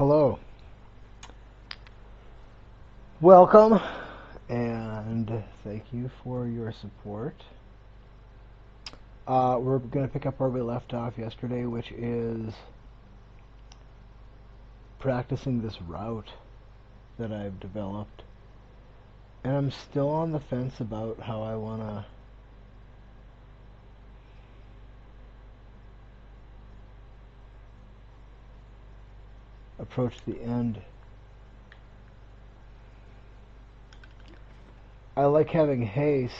Hello. Welcome, and thank you for your support. We're going to pick up where we left off yesterday, which is practicing this route that I've developed. And I'm still on the fence about how I want to approach the end. I like having haste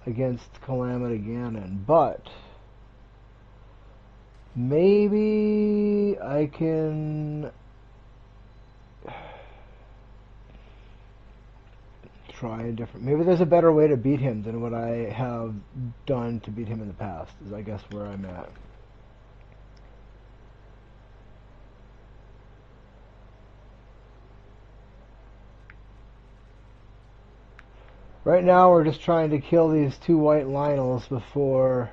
against Calamity Ganon, but maybe I can try a different... Maybe there's a better way to beat him than what I have done to beat him in the past, is I guess where I'm at. Right now we're just trying to kill these two white Lionels before...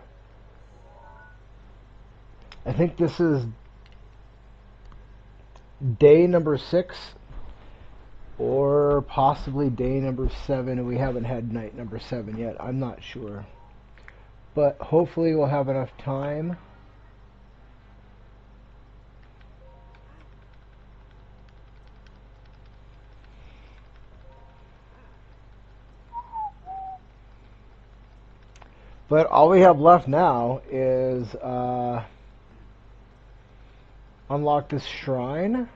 I think this is day number 6 or possibly day number 7, and we haven't had night number 7 yet. I'm not sure. But hopefully we'll have enough time. But all we have left now is unlock this shrine.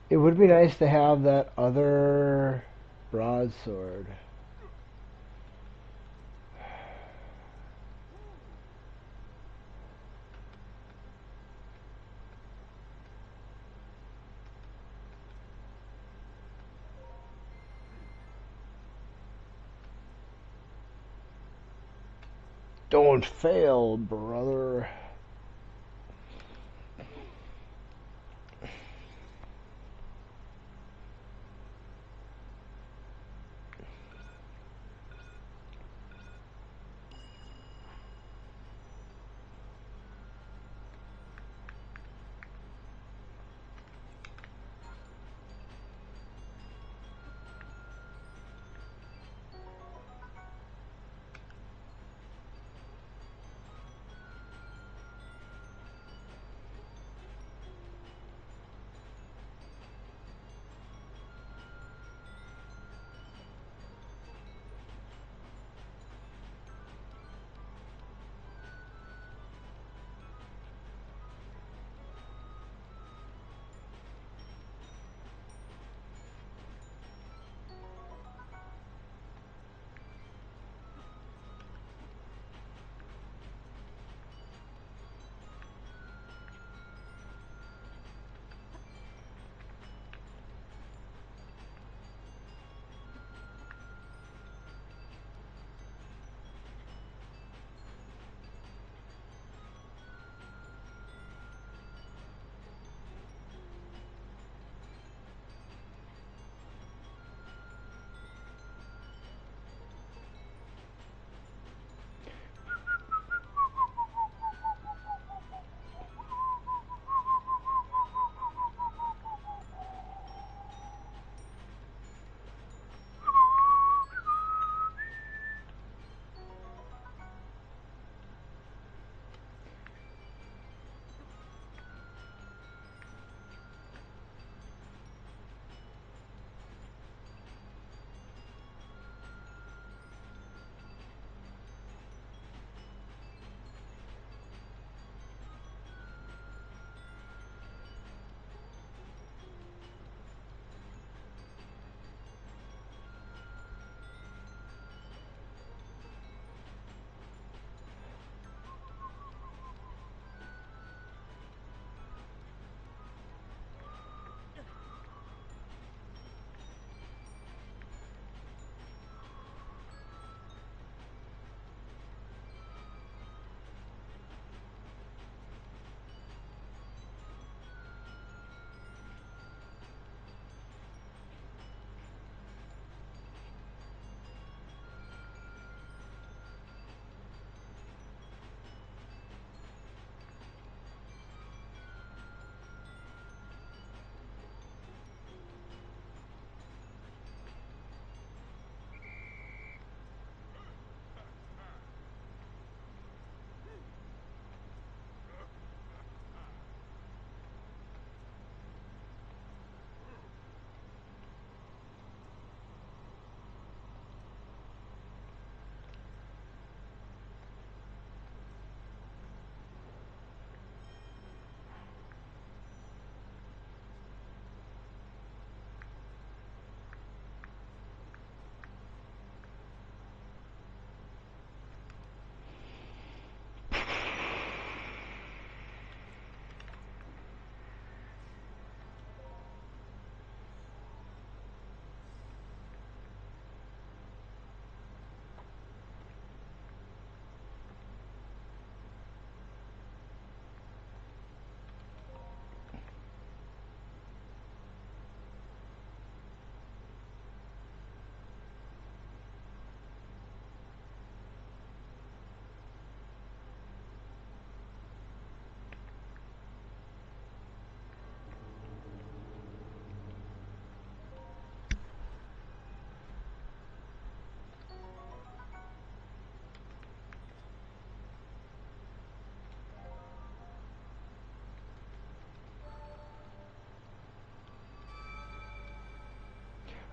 It would be nice to have that other broadsword. Don't fail, brother.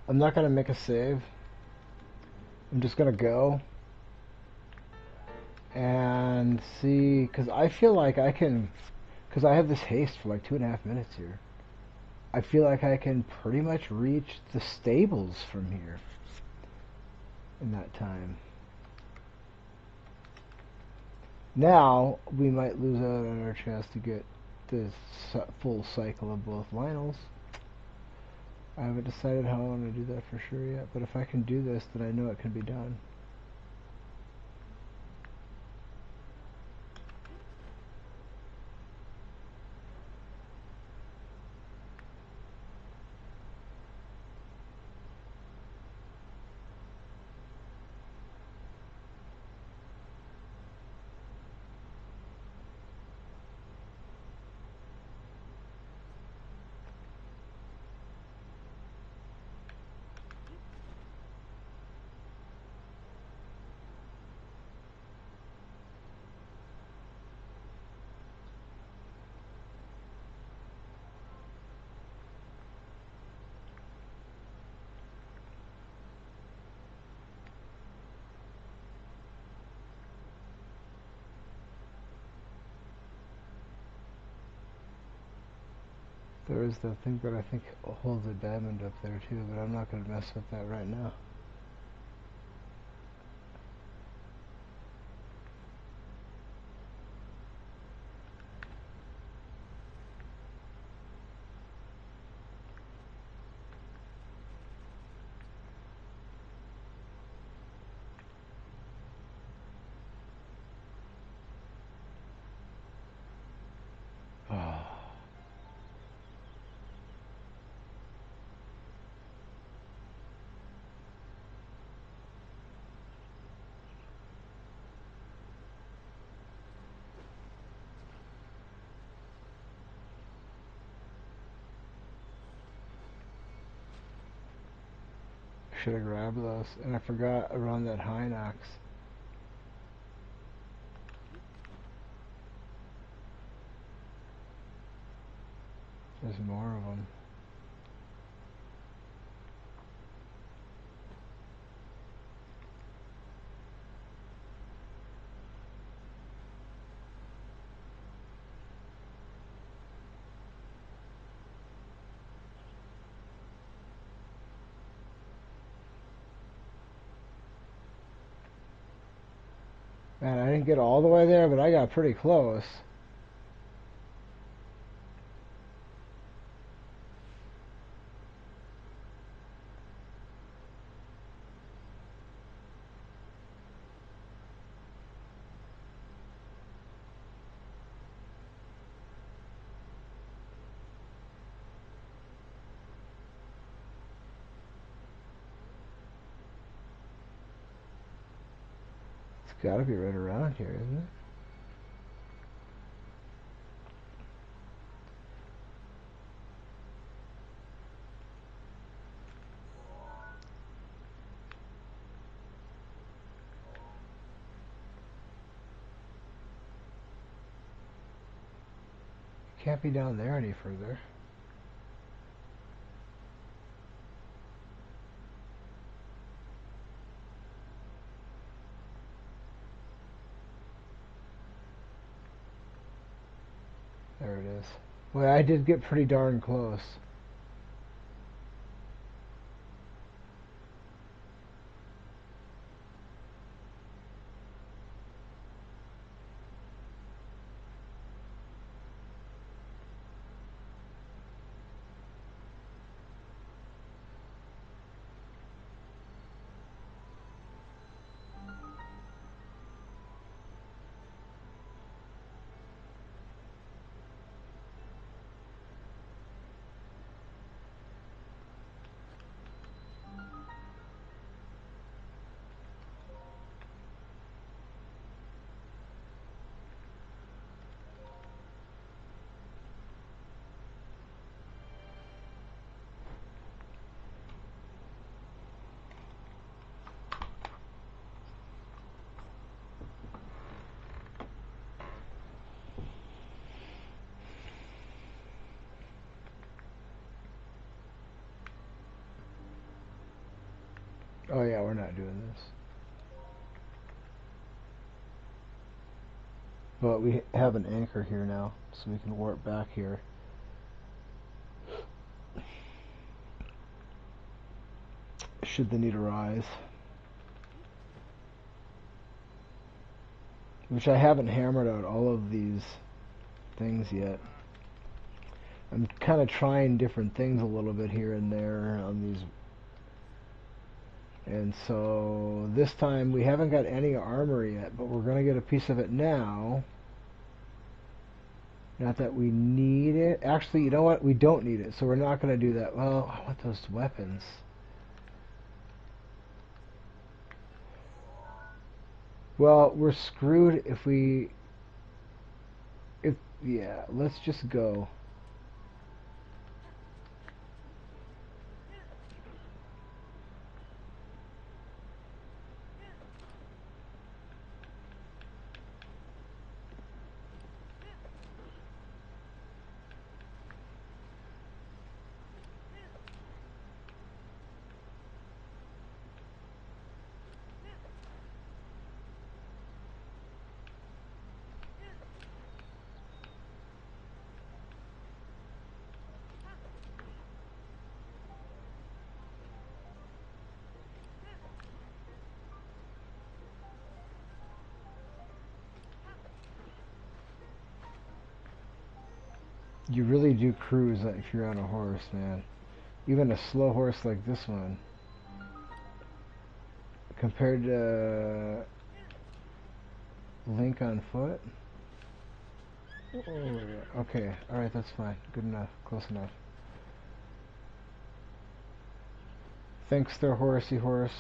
I'm not going to make a save. I'm just going to go and see, because I feel like I can, because I have this haste for like 2.5 minutes here. I feel like I can pretty much reach the stables from here in that time. Now, we might lose out on our chance to get the full cycle of both Lionels. I haven't decided how I want to do that for sure yet, but if I can do this, then I know it can be done. There is that thing that I think holds a diamond up there too, but I'm not going to mess with that right now. Oh. Should have grabbed those, and I forgot around that Hinox. There's more of them. Man, I didn't get all the way there, but I got pretty close. It's gotta be right around here, isn't it? It can't be down there any further. There it is. Well, I did get pretty darn close. Oh yeah, we're not doing this. But we have an anchor here now, so we can warp back here. Should the need arise. Which I haven't hammered out all of these things yet. I'm kind of trying different things a little bit here and there on these. And so this time we haven't got any armor yet, but we're going to get a piece of it now. Not that we need it. Actually, you know what? We don't need it, so we're not going to do that. Well, I want those weapons. Well, we're screwed if we... Yeah, let's just go. You really do cruise if you're on a horse, man. Even a slow horse like this one, compared to Link on foot. Oh, yeah. Okay, alright, that's fine. Good enough. Close enough. Thanks there, horsey horse.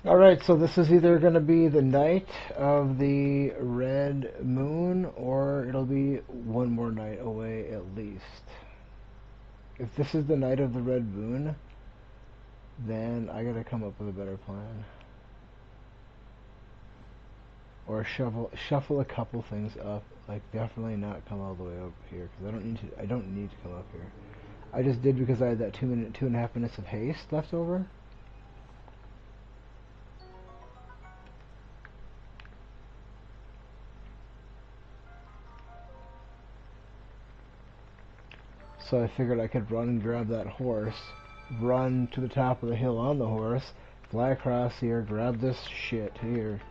Alright, so this is either going to be the night of the red moon, or it'll be one more night away at least. If this is the night of the red moon, then I gotta come up with a better plan. Or shuffle a couple things up. Like, definitely not come all the way over here, because I don't need to come up here. I just did because I had that 2.5 minutes of haste left over. So I figured I could run and grab that horse, run to the top of the hill on the horse, fly across here, grab this shit here.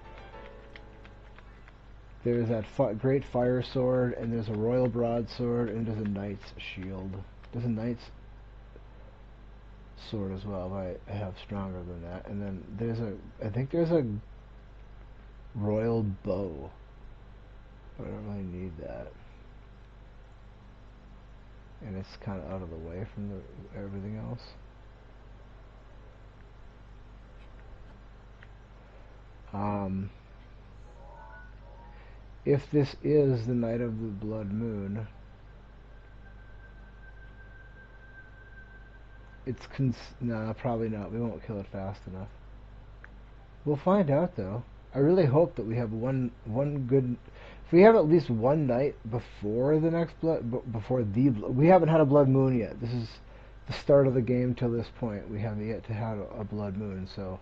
There's that great fire sword, and there's a royal broadsword, and there's a knight's shield. There's a knight's sword as well, but I have stronger than that. And then I think there's a royal bow, but I don't really need that. And it's kind of out of the way from everything else. If this is the night of the blood moon, nah, probably not. We won't kill it fast enough. We'll find out though. I really hope that we have one good. If we have at least one night before the next we haven't had a blood moon yet. This is the start of the game till this point. We haven't yet to have a blood moon, so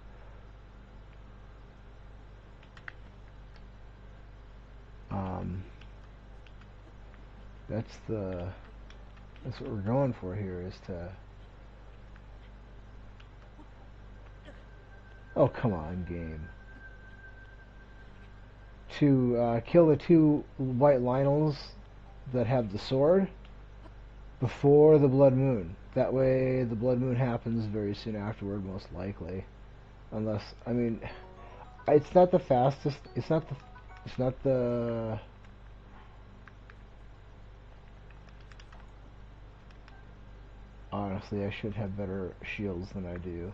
that's what we're going for here, is to. Oh, come on, game. To kill the two white Lionels that have the sword before the blood moon. That way the blood moon happens very soon afterward, most likely. Unless, I mean, it's not the fastest, it's not the honestly, I should have better shields than I do.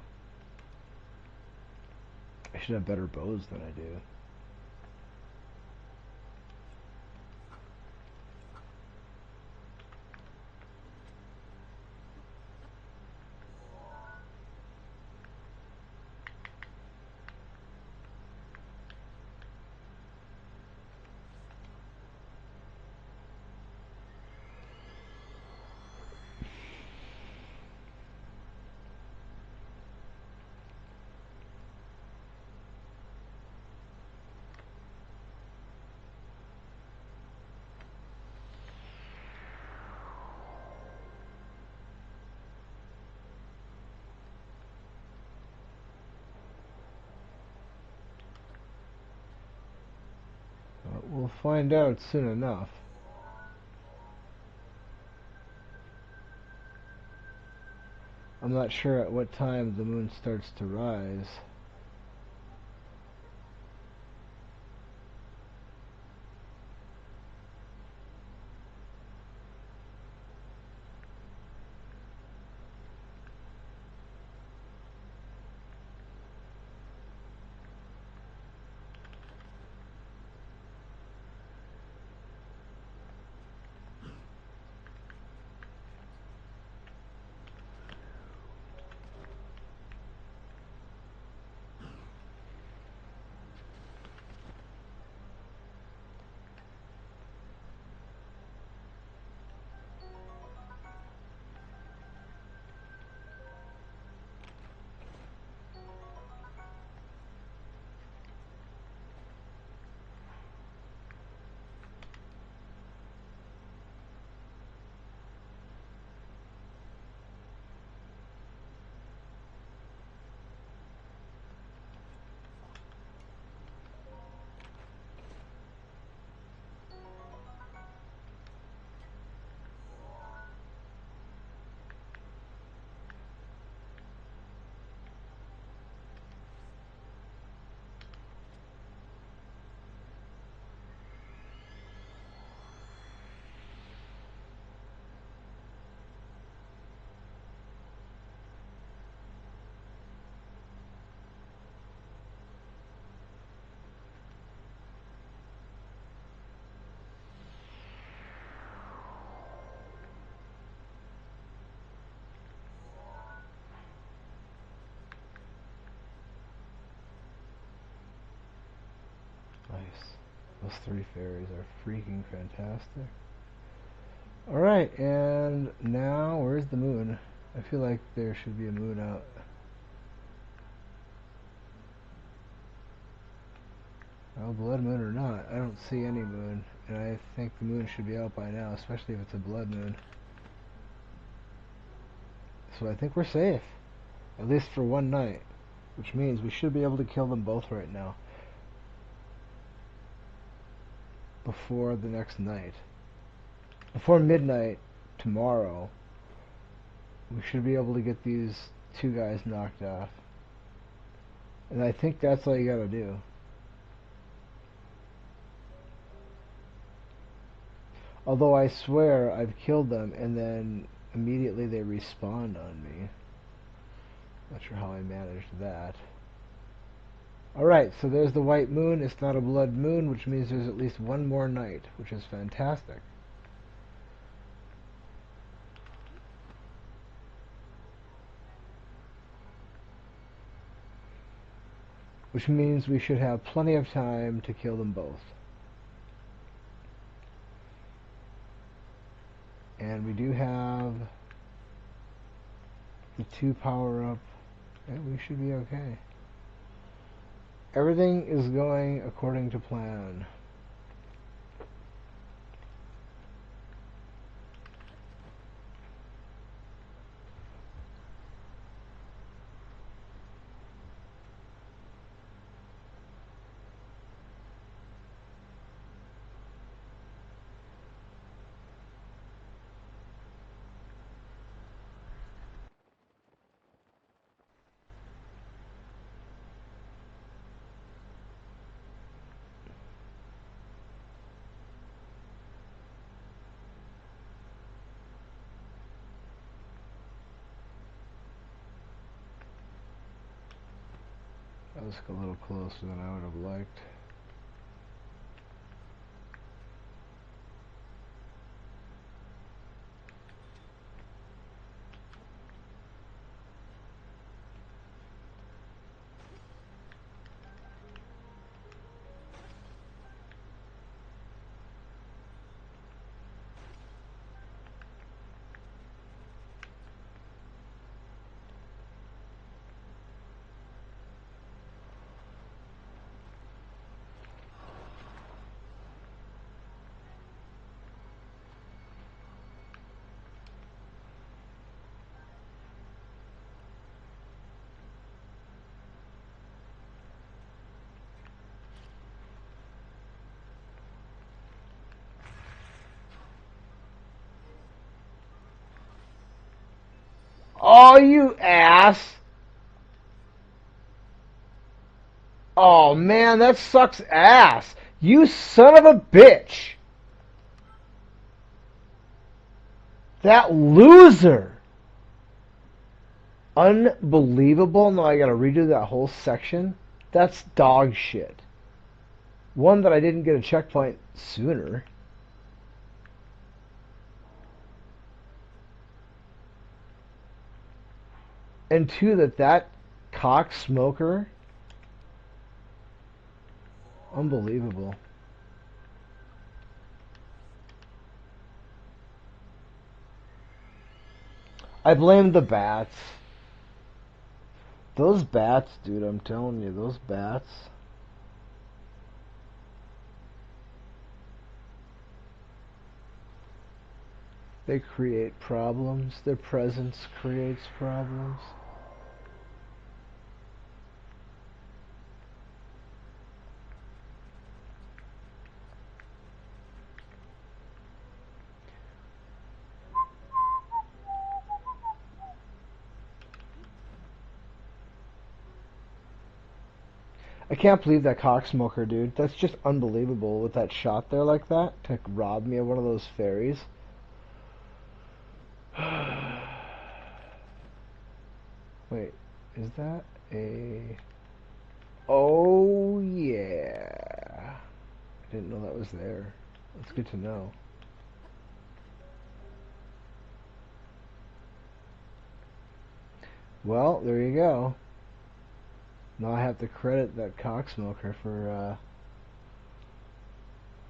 I should have better bows than I do. We'll find out soon enough. I'm not sure at what time the moon starts to rise. Nice. Those 3 fairies are freaking fantastic. Alright, and now where's the moon? I feel like there should be a moon out. Well, blood moon or not, I don't see any moon, and I think the moon should be out by now, especially if it's a blood moon. So I think we're safe, at least for one night, which means we should be able to kill them both right now, before the next night. Before midnight tomorrow, we should be able to get these 2 guys knocked off. And I think that's all you gotta do. Although I swear I've killed them and then immediately they respawned on me. Not sure how I managed that. Alright, so there's the white moon. It's not a blood moon, which means there's at least one more night, which is fantastic. Which means we should have plenty of time to kill them both. And we do have the 2 power up, and we should be okay. Everything is going according to plan. That was a little closer than I would have liked. Oh, you ass! Oh man, that sucks ass! You son of a bitch! That loser! Unbelievable. Now I gotta redo that whole section. That's dog shit. One, that I didn't get a checkpoint sooner. And 2, that cock smoker. Unbelievable. I blame the bats. Those bats, dude, I'm telling you, those bats. They create problems. Their presence creates problems. I can't believe that cocksmoker, dude. That's just unbelievable with that shot there like that to rob me of one of those fairies. Wait, is that a... Oh, yeah. I didn't know that was there. That's good to know. Well, there you go. Now I have to credit that cocksmoker for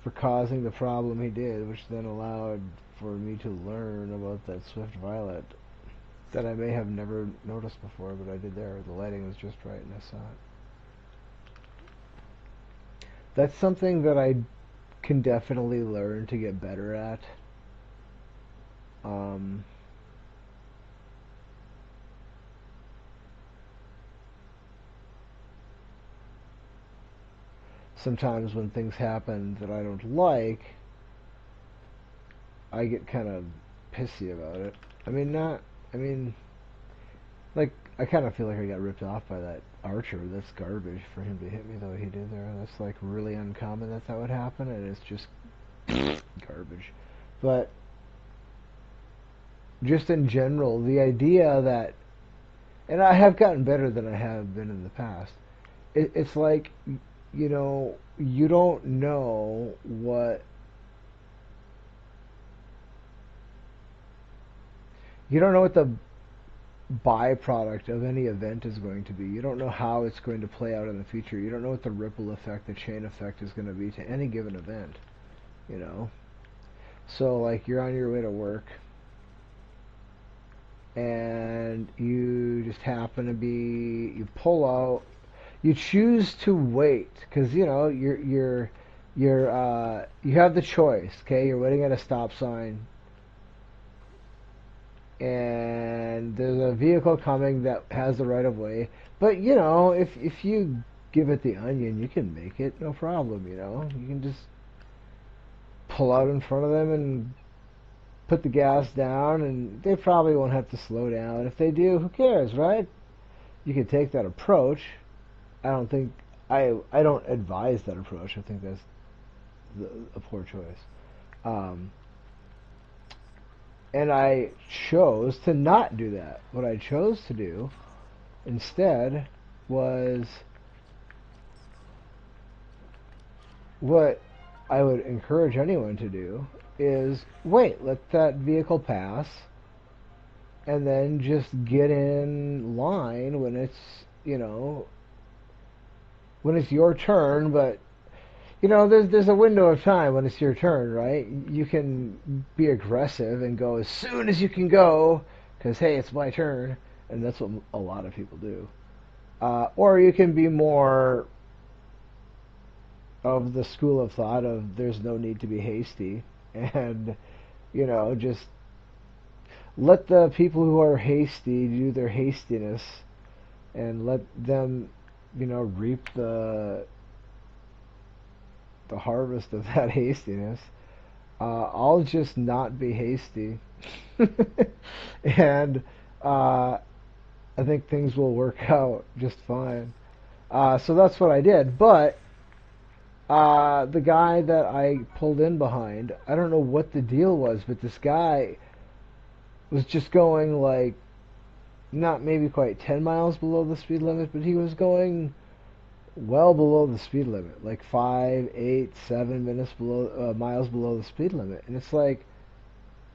for causing the problem he did, which then allowed for me to learn about that swift violet that I may have never noticed before, but I did there. The lighting was just right and I saw it. That's something that I can definitely learn to get better at. Um, Sometimes when things happen that I don't like, I get kind of pissy about it. I mean, not. I mean, like, I kind of feel like I got ripped off by that archer. That's garbage for him to hit me the way he did there. That's like really uncommon that would happen, and it's just garbage. But just in general, the idea that, and I have gotten better than I have been in the past. It's like, you don't know what the byproduct of any event is going to be. You don't know how it's going to play out in the future. You don't know what the ripple effect, the chain effect is going to be to any given event, you know? So, like, you're on your way to work, and you just happen to be, you pull out, you choose to wait, because, you have the choice, okay? You're waiting at a stop sign, and there's a vehicle coming that has the right of way. But if you give it the onion, you can make it, no problem. You can just pull out in front of them and put the gas down, and they probably won't have to slow down. If they do, who cares, right? You can take that approach. I don't think I don't advise that approach. I think that's a poor choice. Um, And I chose to not do that. What I chose to do instead was what I would encourage anyone to do is wait, let that vehicle pass, and then just get in line when it's your turn. But there's a window of time when it's your turn, right? You can be aggressive and go as soon as you can go, because hey, it's my turn, and that's what a lot of people do. Or you can be more of the school of thought of there's no need to be hasty, and just let the people who are hasty do their hastiness, and let them reap the harvest of that hastiness. I'll just not be hasty, and I think things will work out just fine. So that's what I did. But the guy that I pulled in behind, I don't know what the deal was, but this guy was just going like not maybe quite 10 miles below the speed limit, but he was going well below the speed limit, like 5, 8, 7 minutes below miles below the speed limit. And it's like,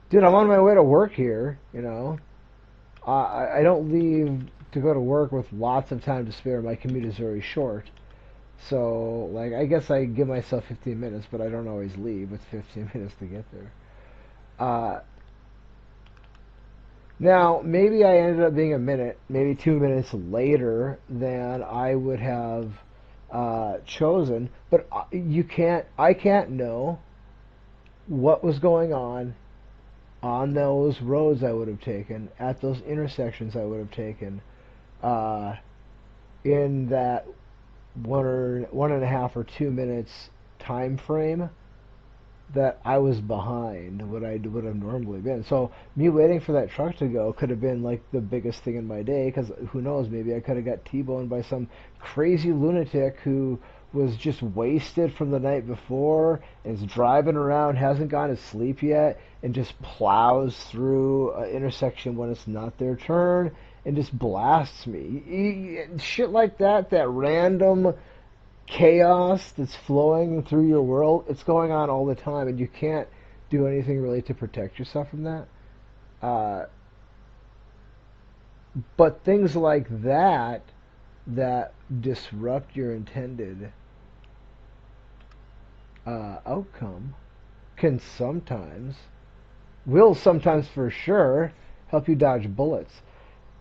dude, I'm on my way to work here. I don't leave to go to work with lots of time to spare. My commute is very short, so like I guess I give myself 15 minutes, but I don't always leave with 15 minutes to get there. Uh, Now, maybe I ended up being a minute, maybe 2 minutes later than I would have chosen, but I can't know what was going on those roads I would have taken, at those intersections I would have taken, uh, in that 1.5 or 2 minutes time frame that I was behind what I would have normally been. So me waiting for that truck to go could have been like the biggest thing in my day, because who knows, maybe I could have got T-boned by some crazy lunatic who was just wasted from the night before and is driving around, hasn't gone to sleep yet, and just plows through an intersection when it's not their turn and just blasts me. Shit like that, that random chaos that's flowing through your world, it's going on all the time, and you can't do anything really to protect yourself from that. Uh, but things like that disrupt your intended outcome can sometimes, will sometimes for sure, help you dodge bullets.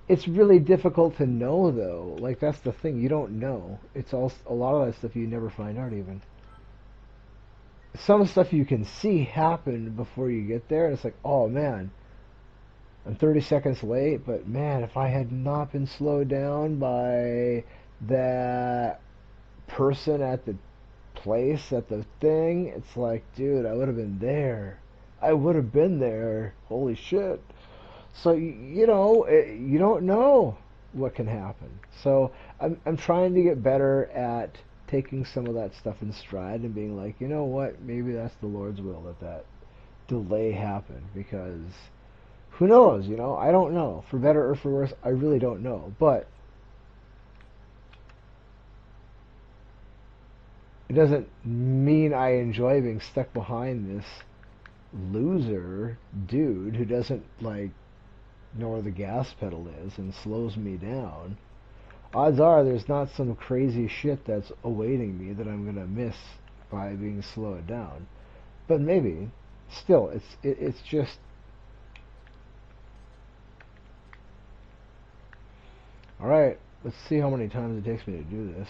It's really difficult to know though. Like that's the thing, you don't know. It's all a lot of that stuff you never find out even. Some stuff you can see happen before you get there, and it's like, oh man, I'm 30 seconds late, but man, if I had not been slowed down by that person at the place, at the thing, it's like, dude, I would have been there. I would have been there. Holy shit. So, you don't know what can happen. So, I'm trying to get better at taking some of that stuff in stride and being like, you know what, maybe that's the Lord's will that that delay happen because who knows, I don't know. For better or for worse, I really don't know. But it doesn't mean I enjoy being stuck behind this loser dude who doesn't like know where the gas pedal is and slows me down. Odds are there's not some crazy shit that's awaiting me that I'm gonna miss by being slowed down. But maybe. Still, it's just alright, let's see how many times it takes me to do this.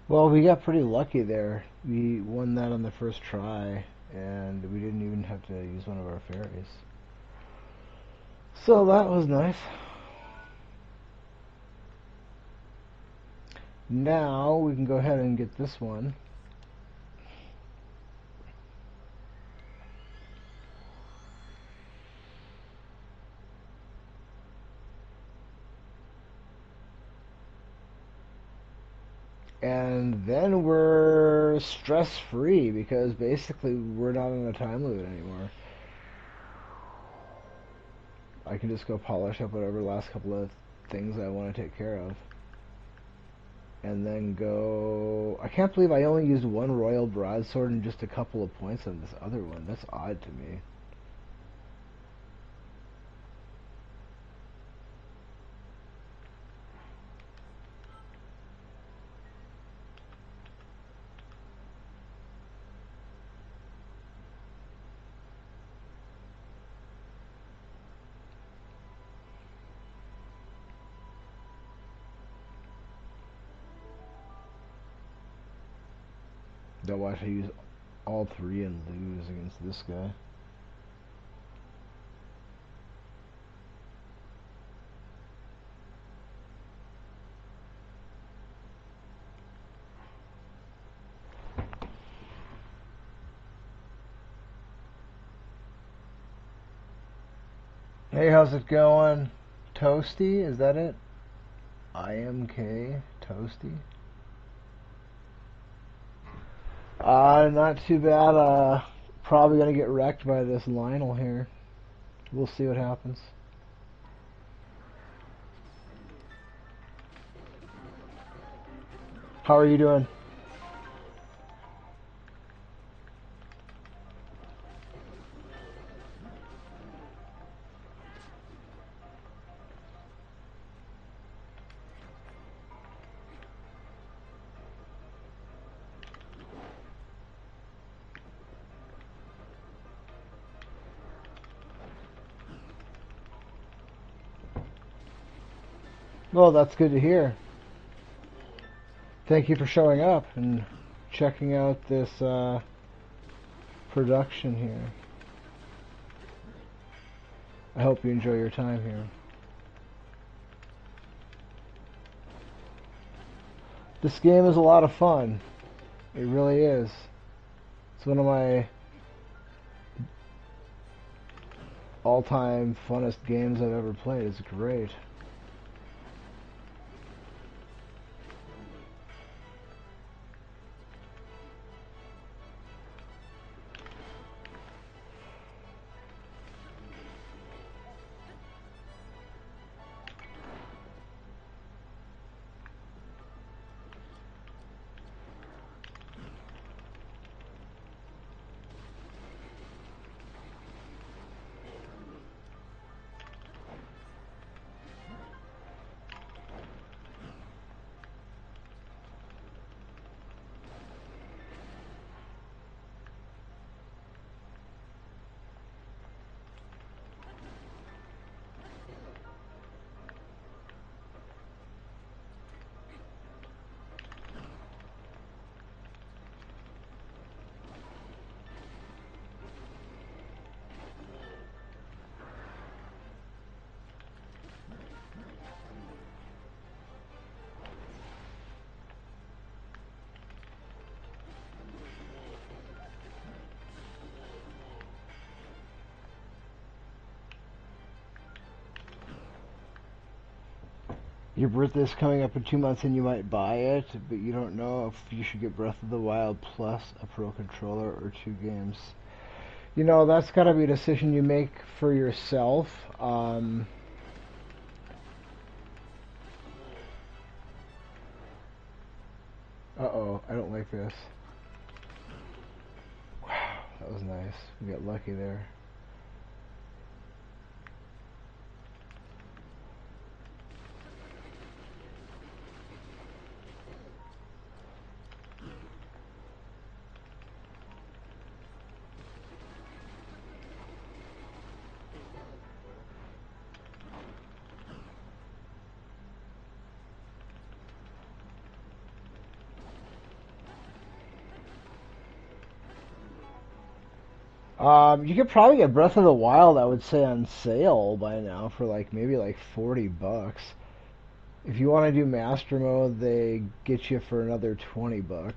Well, we got pretty lucky there. We won that on the first try, and we didn't even have to use one of our fairies. So that was nice. Now we can go ahead and get this one. And then we're stress-free because basically we're not on a time limit anymore. I can just go polish up whatever last couple of things I want to take care of. And then go... I can't believe I only used one Royal Broadsword and just a couple of points on this other one. That's odd to me. Don't watch I use all three and lose against this guy. Hey, how's it going? Toasty, is that it? IMK Toasty? Not too bad. Probably gonna get wrecked by this Lionel here. We'll see what happens. How are you doing? Well, that's good to hear. Thank you for showing up and checking out this production here. I hope you enjoy your time here. This game is a lot of fun. It really is. It's one of my all-time funnest games I've ever played. It's great. Your birthday's coming up in 2 months and you might buy it, but you don't know if you should get Breath of the Wild plus a Pro Controller or 2 games. You know, that's got to be a decision you make for yourself. Uh-oh, I don't like this. Wow, that was nice. We got lucky there. You could probably get Breath of the Wild, I would say, on sale by now for like maybe like $40. If you want to do Master Mode, they get you for another $20.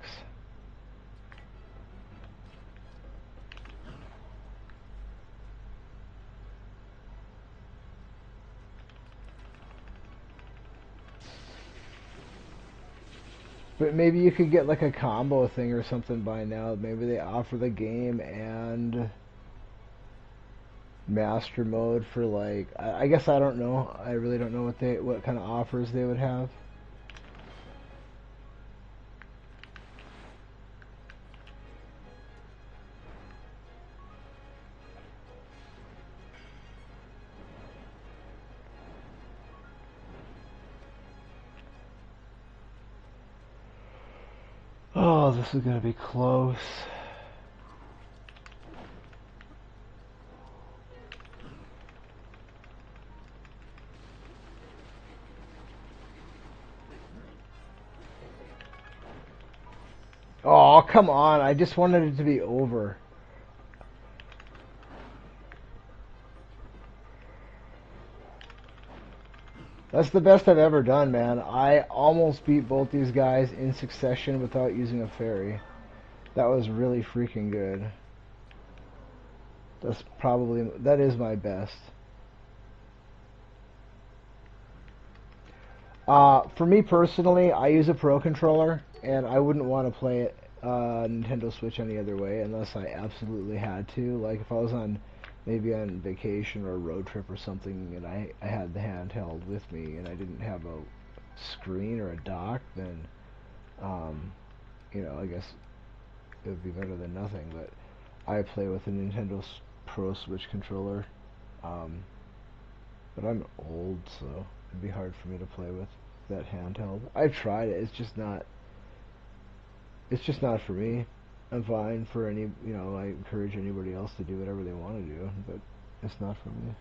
But maybe you could get like a combo thing or something by now. Maybe they offer the game and Master Mode for like I guess I don't know. I really don't know what kind of offers they would have. Oh, this is gonna be close. Oh, come on. I just wanted it to be over. That's the best I've ever done, man. I almost beat both these guys in succession without using a fairy. That was really freaking good. That is my best. For me personally, I use a Pro controller, and I wouldn't want to play it Nintendo Switch any other way unless I absolutely had to. Like if I was maybe on vacation or a road trip or something, and I had the handheld with me, and I didn't have a screen or a dock, then um, I guess it would be better than nothing. But I play with a Nintendo Pro Switch controller. Um, but I'm old, so it'd be hard for me to play with that handheld. I've tried it. It's just not. It's just not for me. I'm fine for any. I encourage anybody else to do whatever they want to do, but it's not for me.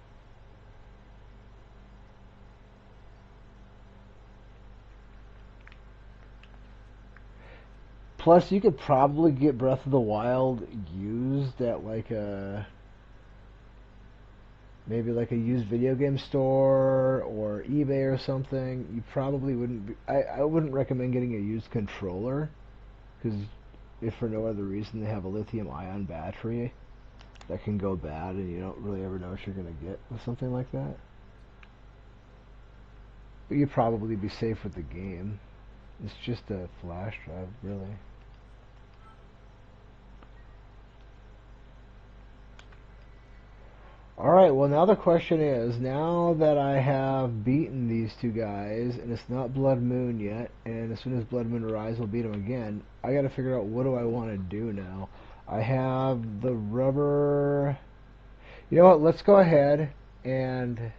Plus, you could probably get Breath of the Wild used at like a maybe like a used video game store or eBay or something. You probably wouldn't be, I wouldn't recommend getting a used controller because if for no other reason they have a lithium ion battery that can go bad and you don't really ever know what you're going to get with something like that. But you'd probably be safe with the game. It's just a flash drive, really. Alright, well now the question is, now that I have beaten these two guys, and it's not Blood Moon yet, and as soon as Blood Moon arrives, we'll beat them again, I gotta figure out what do I want to do now. I have the rubber... You know what, let's go ahead and...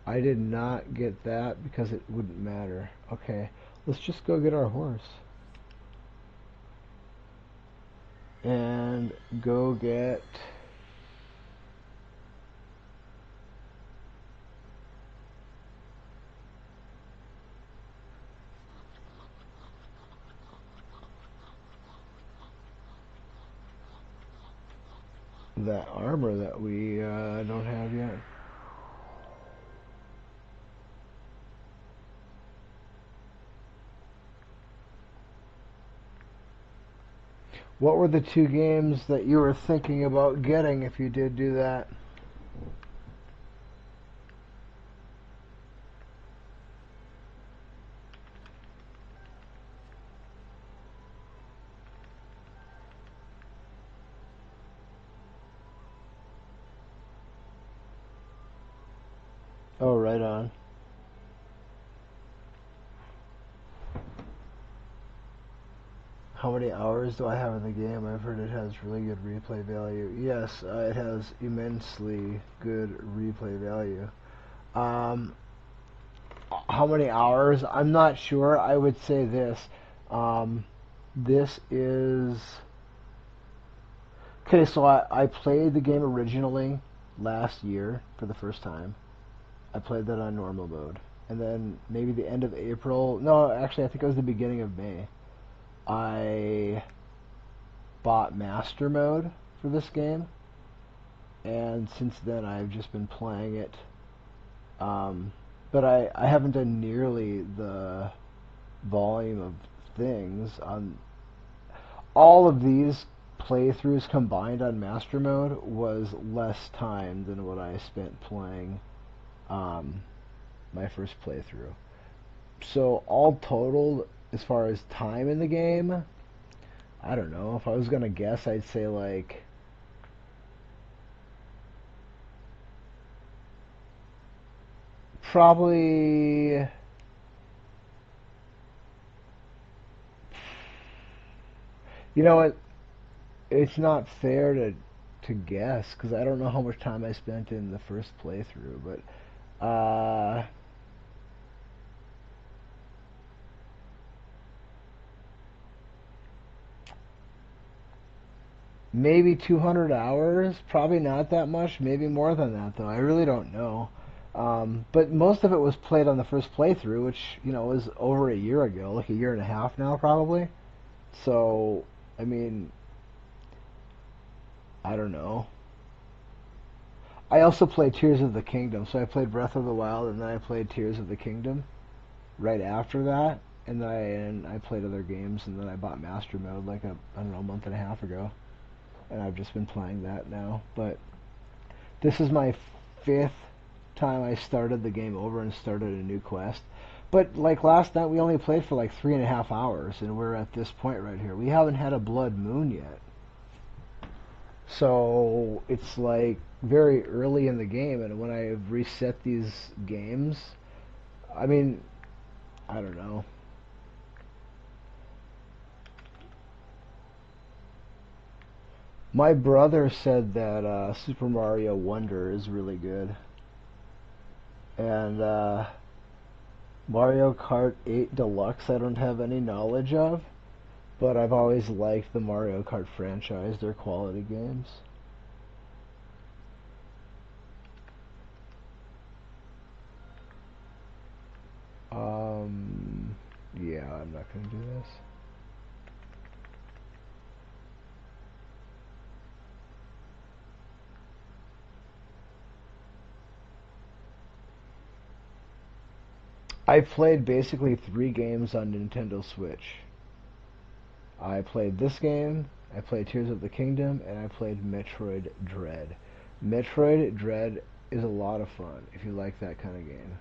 I did not get that because it wouldn't matter. Okay, let's just go get our horse. And go get that armor that we don't have yet. What were the two games that you were thinking about getting if you did do that? Oh, right on. How many hours do I have in the game? I've heard it has really good replay value. Yes, it has immensely good replay value. Um, how many hours? I'm not sure. I would say this. This is... Okay, so I played the game originally last year for the first time. I played that on normal mode. And then maybe the end of April... No, actually, I think it was the beginning of May. I bought Master Mode for this game, and since then I've just been playing it. But I haven't done nearly the volume of things on all of these playthroughs combined on Master Mode was less time than what I spent playing my first playthrough. So all totaled, as far as time in the game, I don't know. If I was gonna guess, I'd say like probably, you know what? It's not fair to guess because I don't know how much time I spent in the first playthrough, but maybe 200 hours. Probably not that much. Maybe more than that though. I really don't know. But most of it was played on the first playthrough, which was over a year ago, like a year and a half now, probably. So, I mean, I don't know. I also played Tears of the Kingdom, so I played Breath of the Wild, and then I played Tears of the Kingdom right after that, and I played other games, and then I bought Master Mode like I don't know, a month and a half ago, and I've just been playing that now. But this is my fifth time I started the game over and started a new quest. But like last night, we only played for like 3.5 hours, and we're at this point right here. We haven't had a blood moon yet. So it's like very early in the game, and when I reset these games, I mean, I don't know. My brother said that Super Mario Wonder is really good, and Mario Kart 8 Deluxe I don't have any knowledge of, but I've always liked the Mario Kart franchise. They're quality games. Yeah, I'm not gonna do this. I played basically 3 games on Nintendo Switch. I played this game, I played Tears of the Kingdom, and I played Metroid Dread. Metroid Dread is a lot of fun if you like that kind of game.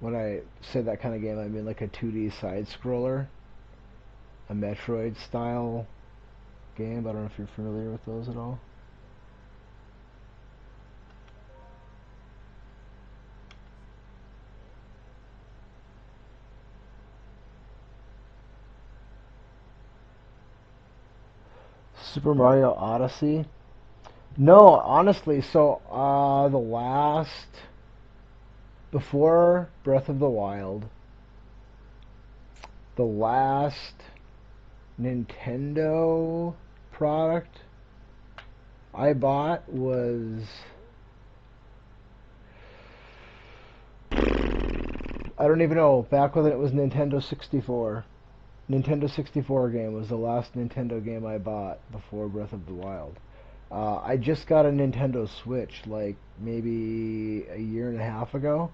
When I say that kind of game, I mean like a 2D side scroller, a Metroid style game. I don't know if you're familiar with those at all. Super Mario Odyssey. No, honestly, so the last before Breath of the Wild, the last Nintendo product I bought was, I don't even know, back when it was Nintendo 64. Nintendo 64 game was the last Nintendo game I bought before Breath of the Wild. I just got a Nintendo Switch like maybe a year and a half ago,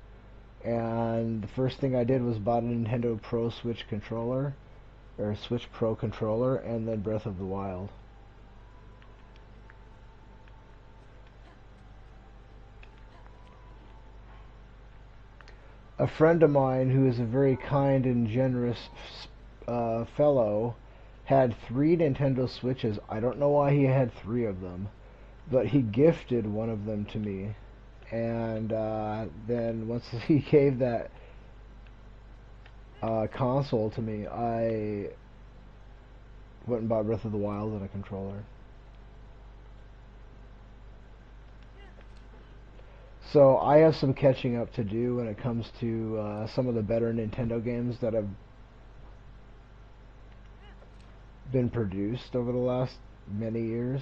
and the first thing I did was bought a Nintendo Pro Switch controller, or Switch Pro controller, and then Breath of the Wild. A friend of mine who is a very kind and generous fellow had 3 Nintendo Switches. I don't know why he had 3 of them, but he gifted one of them to me. And then once he gave that console to me, I went and bought Breath of the Wild and a controller. So I have some catching up to do when it comes to some of the better Nintendo games that have been produced over the last many years.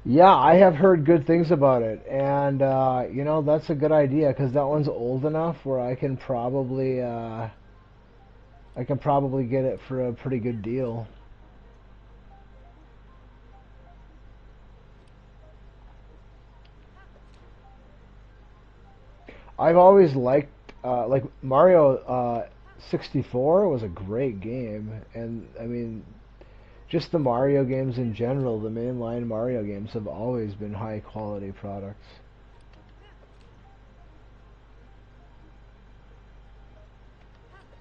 Yeah, I have heard good things about it, and that's a good idea because that one's old enough where I can probably get it for a pretty good deal. I've always liked like Mario 64 was a great game, and I mean just the Mario games in general, the mainline Mario games have always been high quality products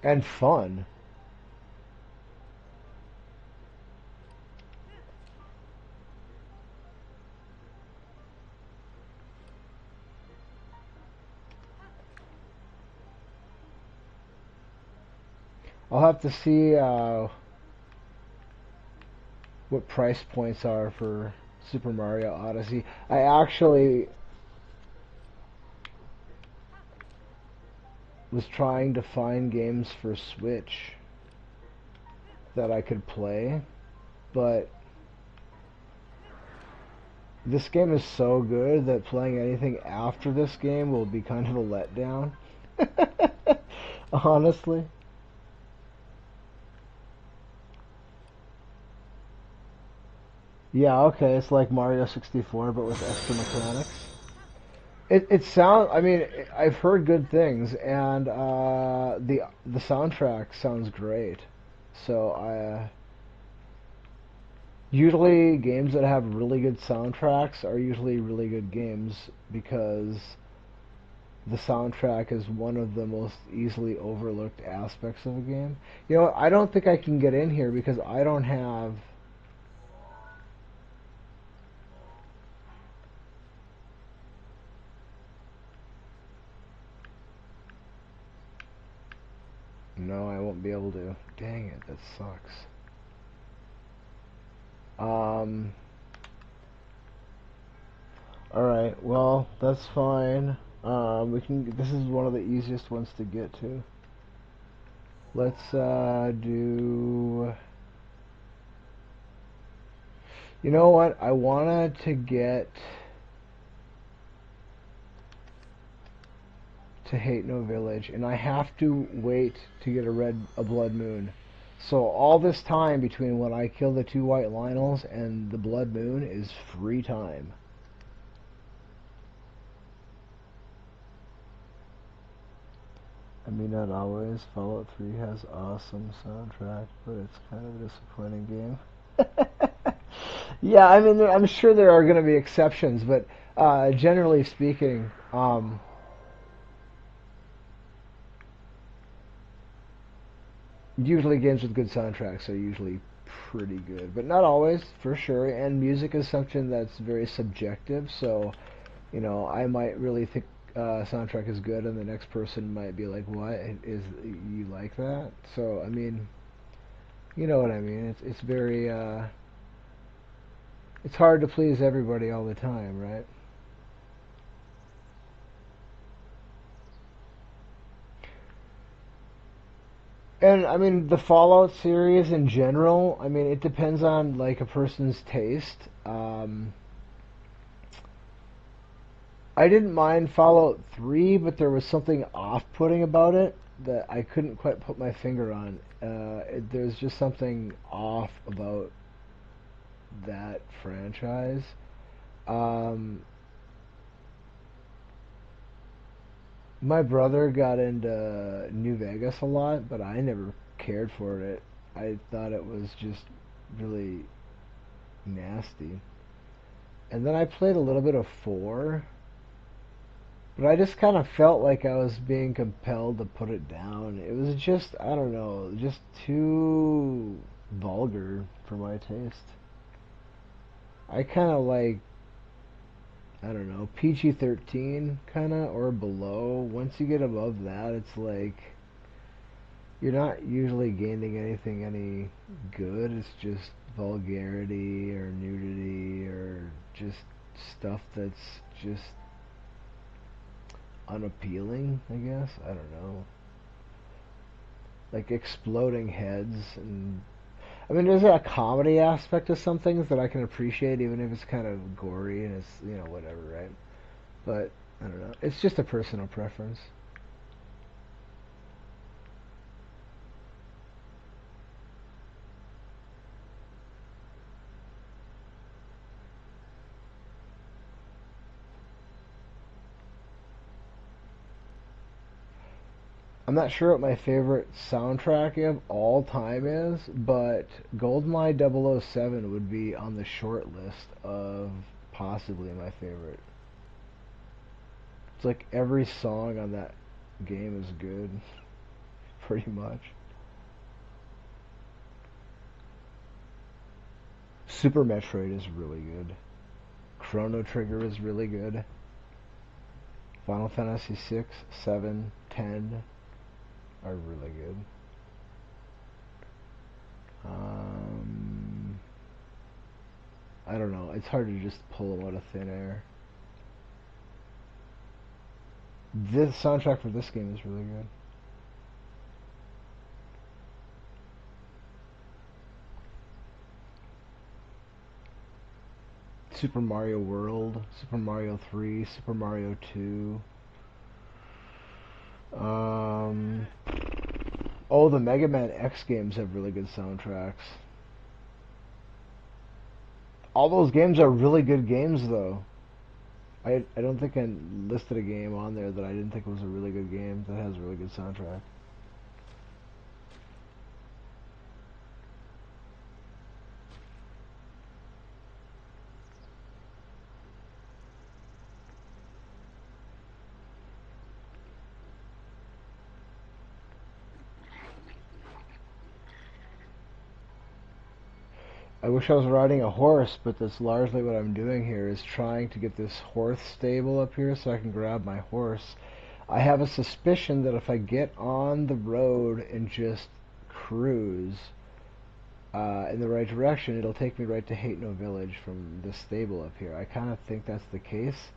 and fun. I'll have to see what price points are for Super Mario Odyssey. I actually was trying to find games for Switch that I could play, but this game is so good that playing anything after this game will be kind of a letdown. Honestly. Yeah, okay, it's like Mario 64 but with extra mechanics. It sounds. I mean, I've heard good things, and the soundtrack sounds great. So I usually games that have really good soundtracks are usually really good games because the soundtrack is one of the most easily overlooked aspects of a game. I don't think I can get in here because I don't have. No, I won't be able to. Dang it, that sucks. Um, All right. Well, that's fine. We can. This is one of the easiest ones to get to. Let's do. You know what? I wanted to get to Hate No Village, and I have to wait to get a blood moon. So all this time between when I kill the two white Lionels and the blood moon is free time. I mean, not always. Fallout 3 has awesome soundtrack, but it's kind of a disappointing game. Yeah, I mean, I'm sure there are going to be exceptions, but generally speaking, usually games with good soundtracks are usually pretty good, but not always, for sure. And music is something that's very subjective, so I might really think soundtrack is good, and the next person might be like, "What is you like that?" So I mean, you know what I mean. It's very it's hard to please everybody all the time, right? And I mean, the Fallout series in general, I mean, it depends on like a person's taste. I didn't mind Fallout 3, but there was something off-putting about it that I couldn't quite put my finger on. There's just something off about that franchise. Um, my brother got into New Vegas a lot, but I never cared for it. I thought it was just really nasty. And then I played a little bit of 4, but I just kind of felt like I was being compelled to put it down. It was just, I don't know, just too vulgar for my taste. I kind of like, I don't know, PG-13 kind of or below. Once you get above that, it's like you're not usually gaining anything any good. It's just vulgarity or nudity or just stuff that's just unappealing, I guess. I don't know. Like exploding heads and I mean, there's a comedy aspect to some things that I can appreciate, even if it's kind of gory and it's, whatever, right? But I don't know. It's just a personal preference. I'm not sure what my favorite soundtrack of all time is, but GoldenEye 007 would be on the short list of possibly my favorite. It's like every song on that game is good, pretty much. Super Metroid is really good. Chrono Trigger is really good. Final Fantasy 6, 7, 10 are really good. Um, I don't know. It's hard to just pull them out of thin air. This soundtrack for this game is really good. Super Mario World, Super Mario 3, Super Mario 2. Um, oh, the Mega Man X games have really good soundtracks. All those games are really good games, though. I don't think I listed a game on there that I didn't think was a really good game that has a really good soundtrack. I wish I was riding a horse, but that's largely what I'm doing here is trying to get this horse stable up here so I can grab my horse. I have a suspicion that if I get on the road and just cruise in the right direction, it'll take me right to Hate No Village from this stable up here. I kind of think that's the case,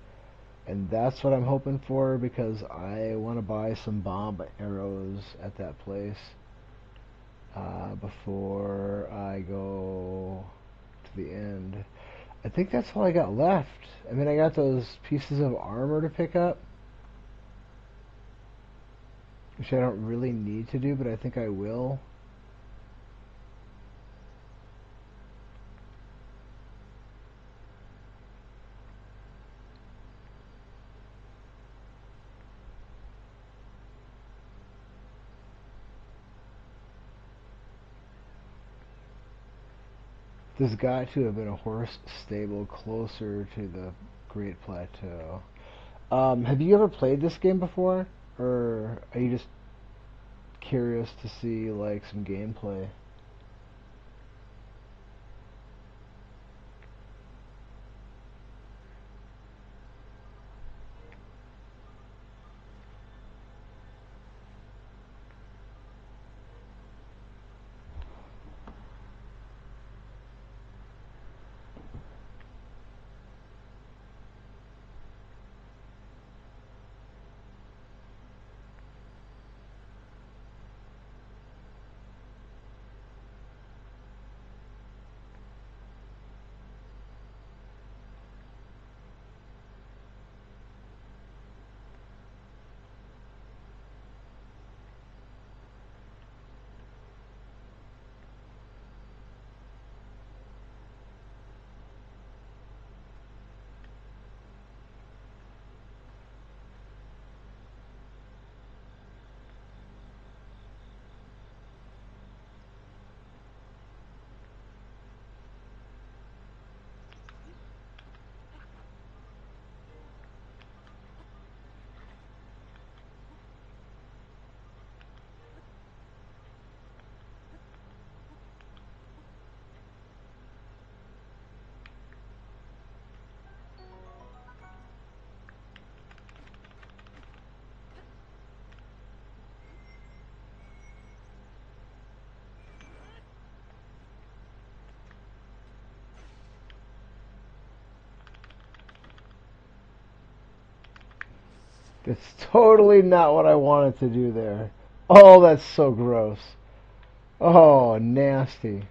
and that's what I'm hoping for because I want to buy some bomb arrows at that place before I go to the end. I think that's all I got left. I mean, I got those pieces of armor to pick up, which I don't really need to do, but I think I will. There's got to have been a horse stable closer to the Great Plateau. Have you ever played this game before? Or are you just curious to see like some gameplay? That's totally not what I wanted to do there. Oh, that's so gross. Oh, nasty.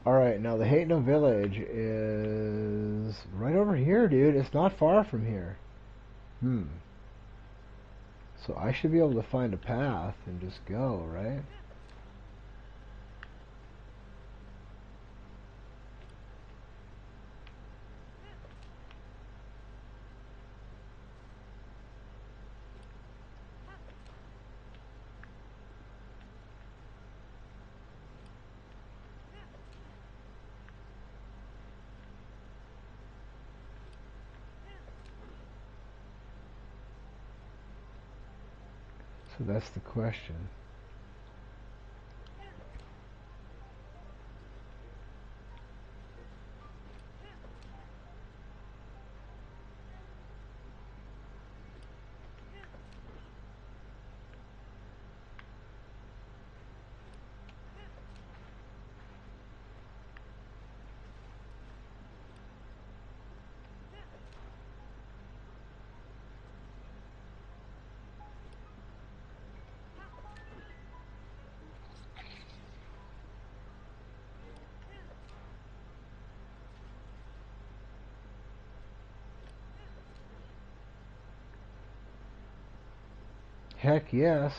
Alright, now the Haitno village is right over here, dude. It's not far from here. So I should be able to find a path and just go, right? So that's the question. Heck yes.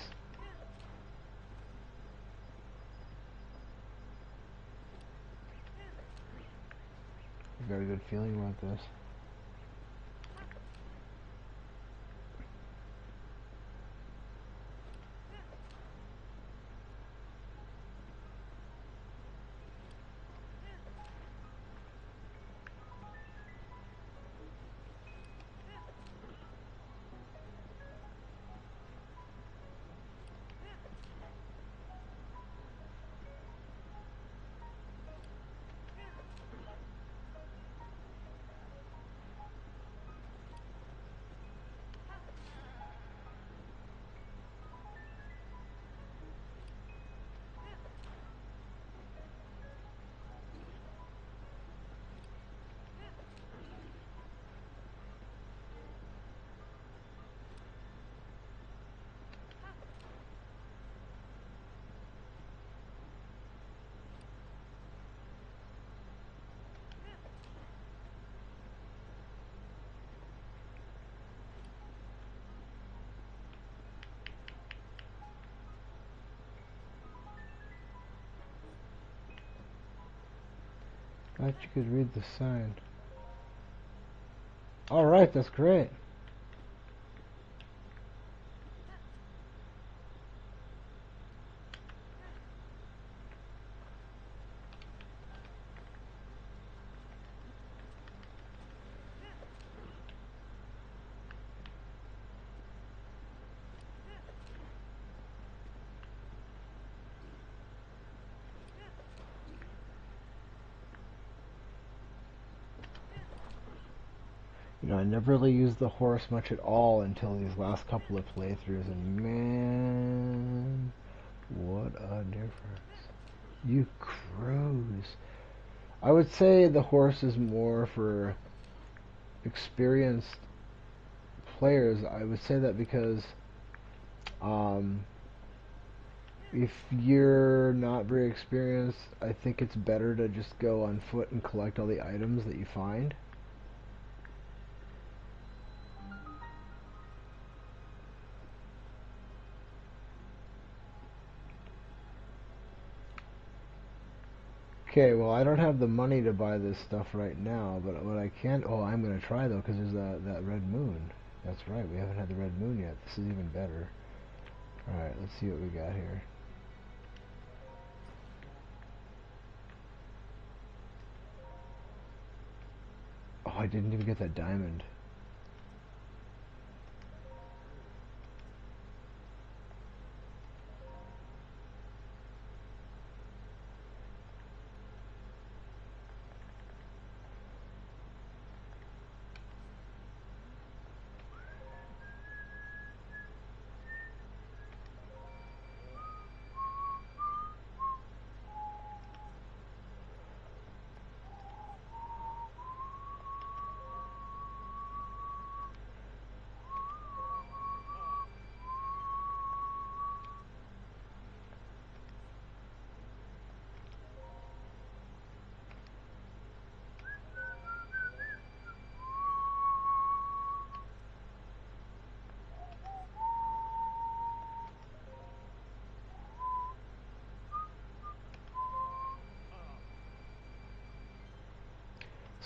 I've got a good feeling about this. Thought you could read the sign. Alright, that's great. You know, I never really used the horse much at all until these last couple of playthroughs, and man, what a difference. You cruise. I would say the horse is more for experienced players. I would say that because um, if you're not very experienced, I think it's better to just go on foot and collect all the items that you find. Okay, well, I don't have the money to buy this stuff right now, but what I can... Oh, I'm going to try, though, because there's that red moon. That's right, we haven't had the red moon yet. This is even better. Alright, let's see what we got here. Oh, I didn't even get that diamond.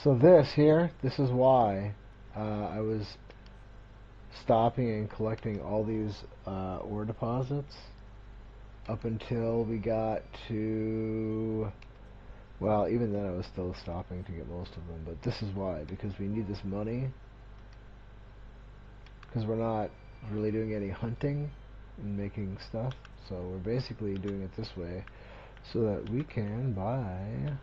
So this here, this is why I was stopping and collecting all these ore deposits up until we got to, well, even then I was still stopping to get most of them, but this is why, because we need this money, because we're not really doing any hunting and making stuff, so we're basically doing it this way so that we can buy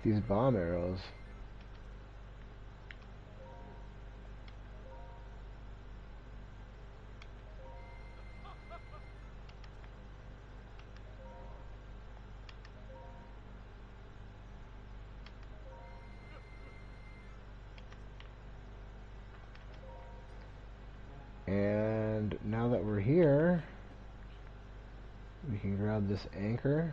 these bomb arrows. And now that we're here, we can grab this anchor.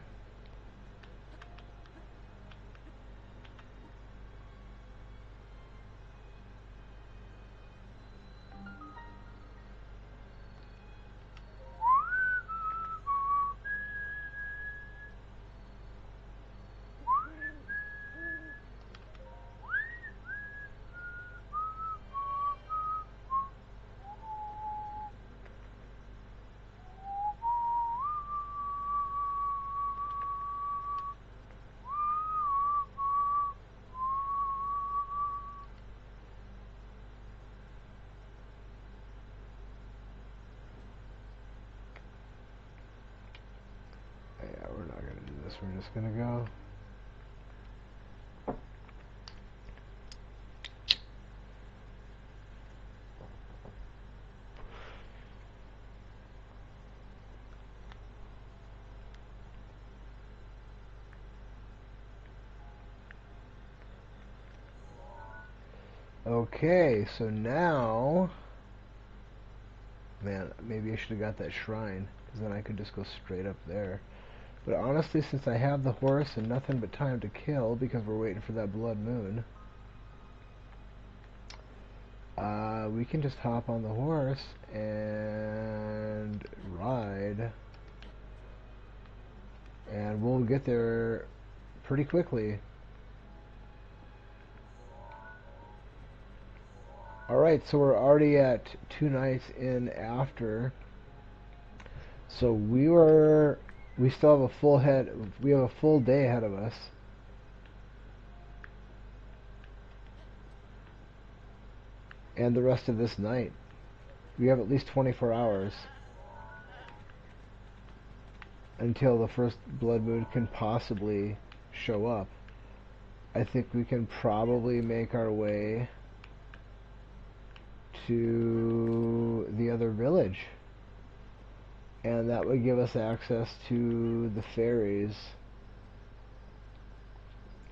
Yeah, we're not going to do this. We're just going to go. Okay, so now, man, maybe I should have got that shrine, because then I could just go straight up there. But honestly, since I have the horse and nothing but time to kill, because we're waiting for that blood moon, we can just hop on the horse and ride, and we'll get there pretty quickly. Alright, so we're already at 2 nights in after. So we still have we have a full day ahead of us. And the rest of this night. We have at least 24 hours until the first blood moon can possibly show up. I think we can probably make our way to the other village, and that would give us access to the fairies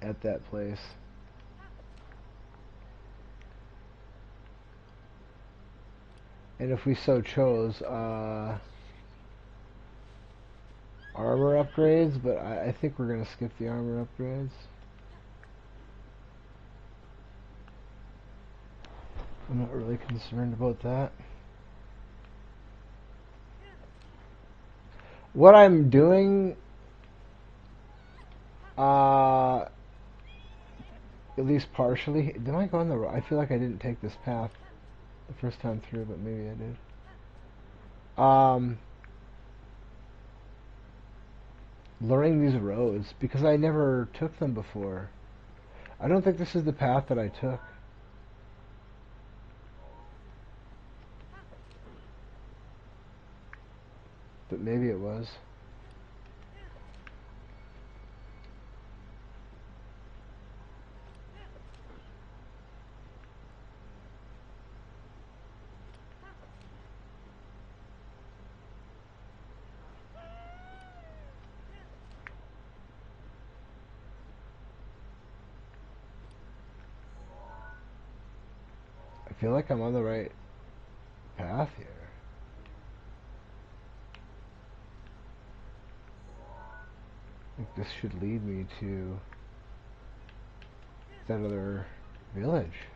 at that place. And if we so chose, armor upgrades, but I think we're going to skip the armor upgrades. I'm not really concerned about that. What I'm doing, at least partially, did I go on the road? I feel like I didn't take this path the first time through, but maybe I did. Learning these roads, because I never took them before. I don't think this is the path that I took. But maybe it was. I feel like I'm on the right path here. I think this should lead me to that other village.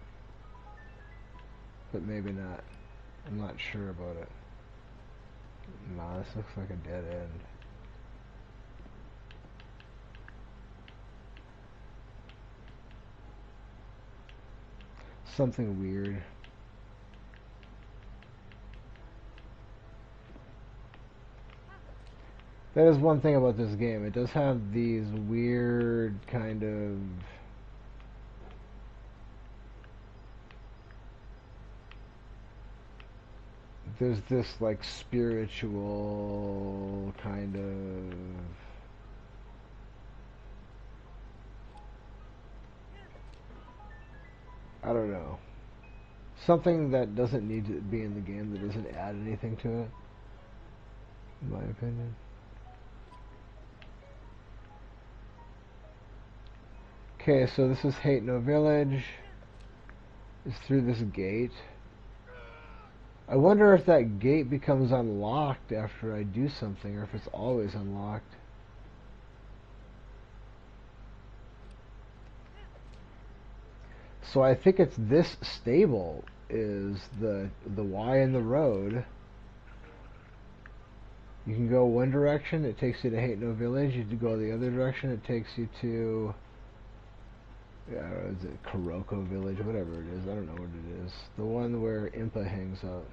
but maybe not. I'm not sure about it. Nah, this looks like a dead end. Something weird. That is one thing about this game. It does have these weird kind of... There's this like spiritual kind of... I don't know. Something that doesn't need to be in the game, that doesn't add anything to it, in my opinion. Okay, so this is Hate No Village. It's through this gate. I wonder if that gate becomes unlocked after I do something, or if it's always unlocked. So I think it's this stable is the Y in the road. You can go one direction, it takes you to Hate No Village. You go the other direction, it takes you to... Yeah, is it Kuroko Village, whatever it is. I don't know what it is. The one where Impa hangs out.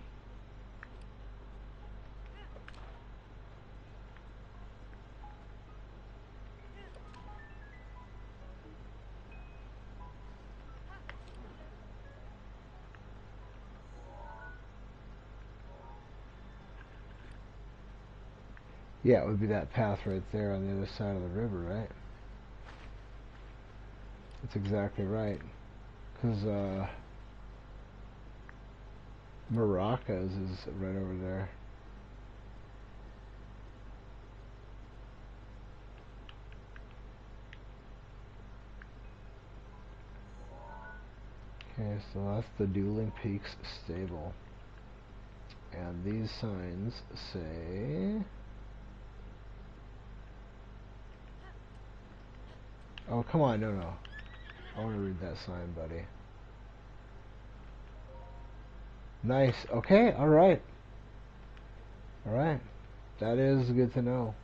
Yeah, it would be that path right there on the other side of the river, right? That's exactly right. Because Maracas is right over there. Okay, so that's the Dueling Peaks stable. And these signs say... Oh, come on, no. I want to read that sign, buddy. Nice. Okay, alright. Alright. That is good to know.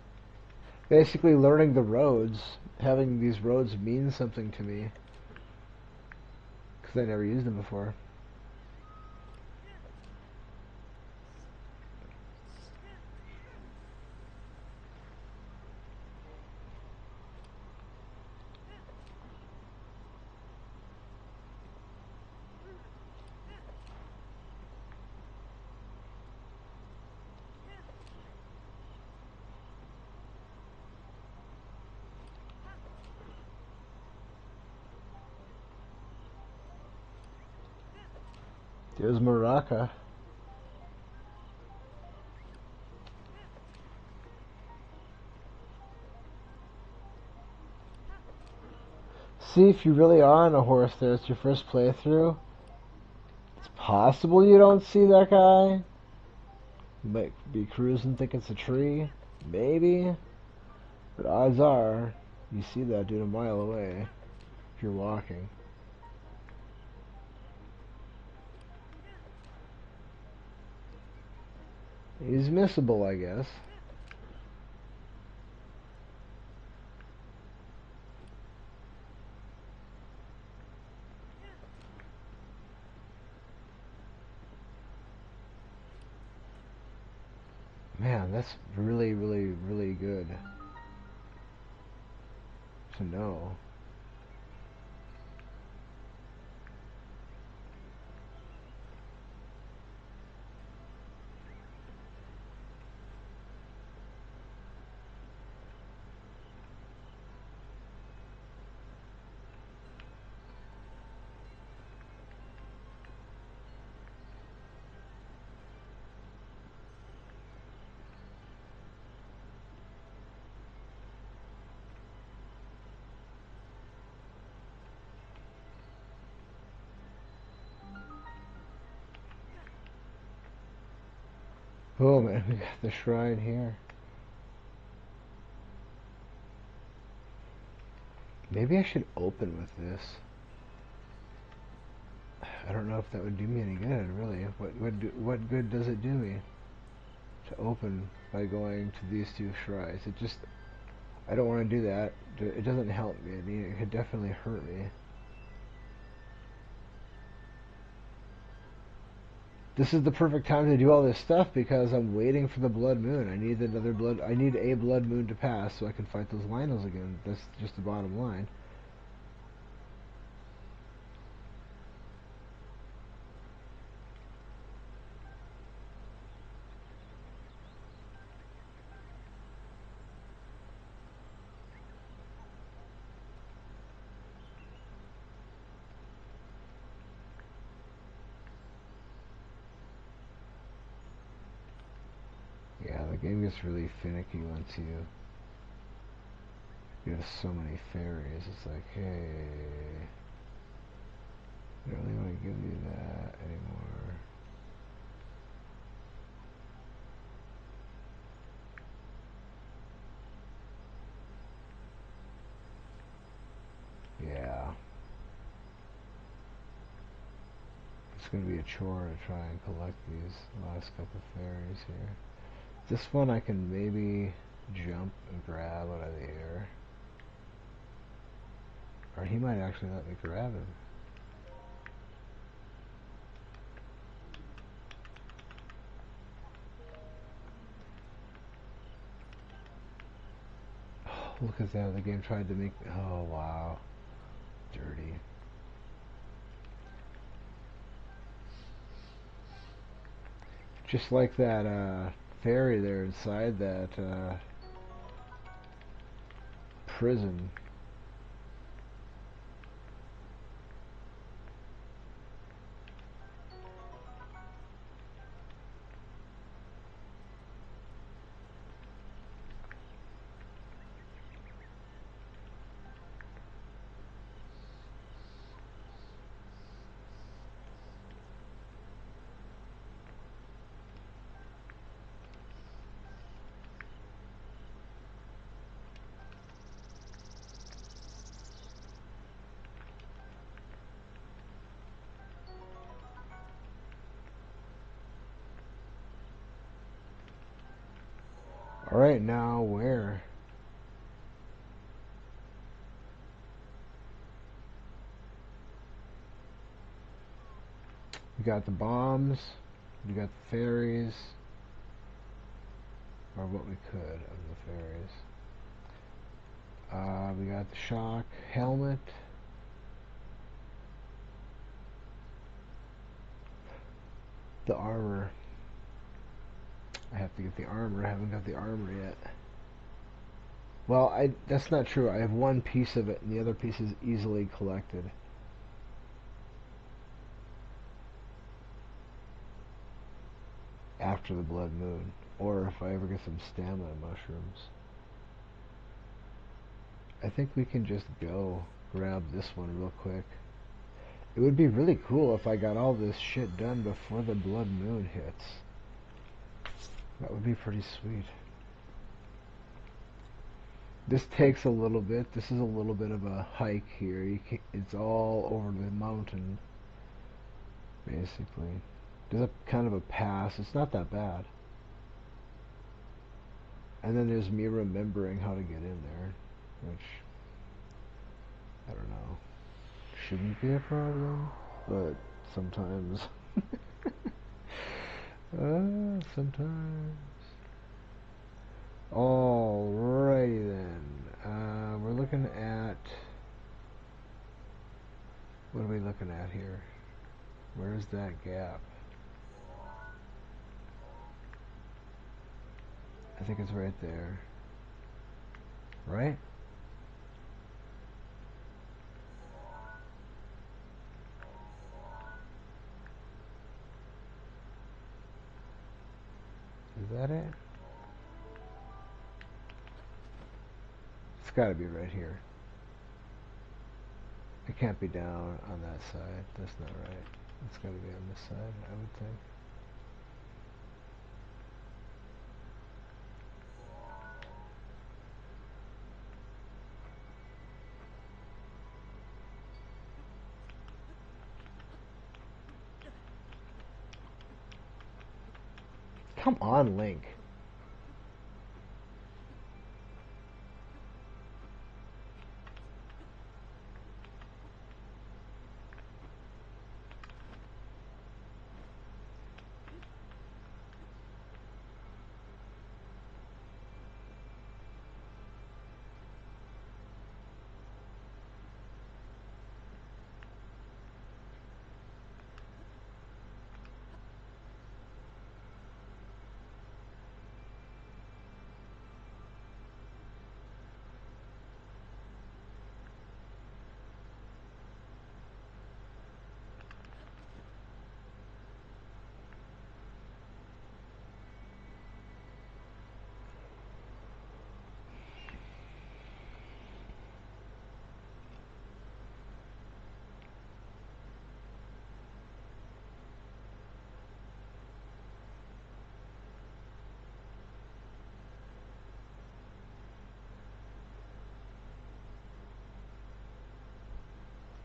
Basically, learning the roads, having these roads mean something to me. Because I never used them before. There's Maraca. See, if you really are on a horse there, it's your first playthrough, it's possible you don't see that guy. You might be cruising, think it's a tree. Maybe. But odds are, you see that dude a mile away if you're walking. He's missable, I guess. Man, that's really, really, really good to know. Oh man, we got the shrine here. Maybe I should open with this. I don't know if that would do me any good, really. What good does it do me to open by going to these two shrines? It just, I don't want to do that. It doesn't help me. I mean, it could definitely hurt me. This is the perfect time to do all this stuff because I'm waiting for the blood moon. I need another blood. I need a blood moon to pass so I can fight those Lionels again. That's just the bottom line. Yeah, the game gets really finicky once you have so many fairies. It's like, hey, I don't really want to give you that anymore. Yeah. It's going to be a chore to try and collect these last couple fairies here. This one I can maybe jump and grab out of the air. Or he might actually let me grab him. Oh, look at that. The game tried to make... Oh, wow. Dirty. Just like that fairy there inside that prison. Alright, now where? We got the bombs. We got the fairies. Or what we could of the fairies. We got the shock helmet. The armor. I have to get the armor. I haven't got the armor yet. Well, that's not true. I have one piece of it, and the other piece is easily collected. After the blood moon. Or if I ever get some stamina mushrooms. I think we can just go grab this one real quick. It would be really cool if I got all this shit done before the blood moon hits. That would be pretty sweet. This takes a little bit. This is a little bit of a hike here. It's all over the mountain, basically. There's a kind of a pass. It's not that bad. And then there's me remembering how to get in there, which, I don't know, shouldn't be a problem, but sometimes. Sometimes. Alrighty then. We're looking at... What are we looking at here? Where's that gap? I think it's right there. Right? Is that it? It's gotta be right here. It can't be down on that side. That's not right. It's gotta be on this side, I would think. Come on, Link.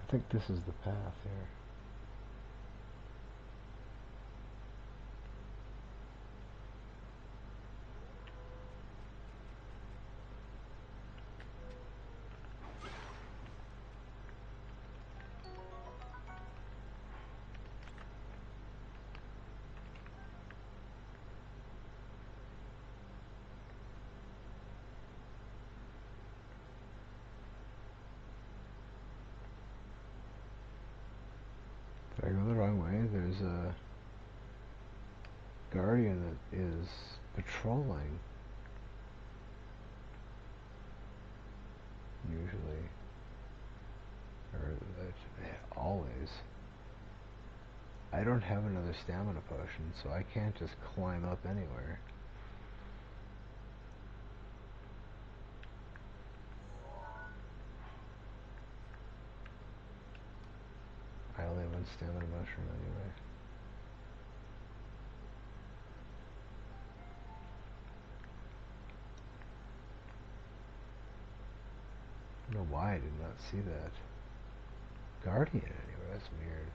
I think this is the path here. Did I go the wrong way? There's a guardian that is patrolling. Usually. Or always. I don't have another stamina potion, so I can't just climb up anywhere. I only have one stamina mushroom anyway. I don't know why I did not see that guardian anywhere. That's weird.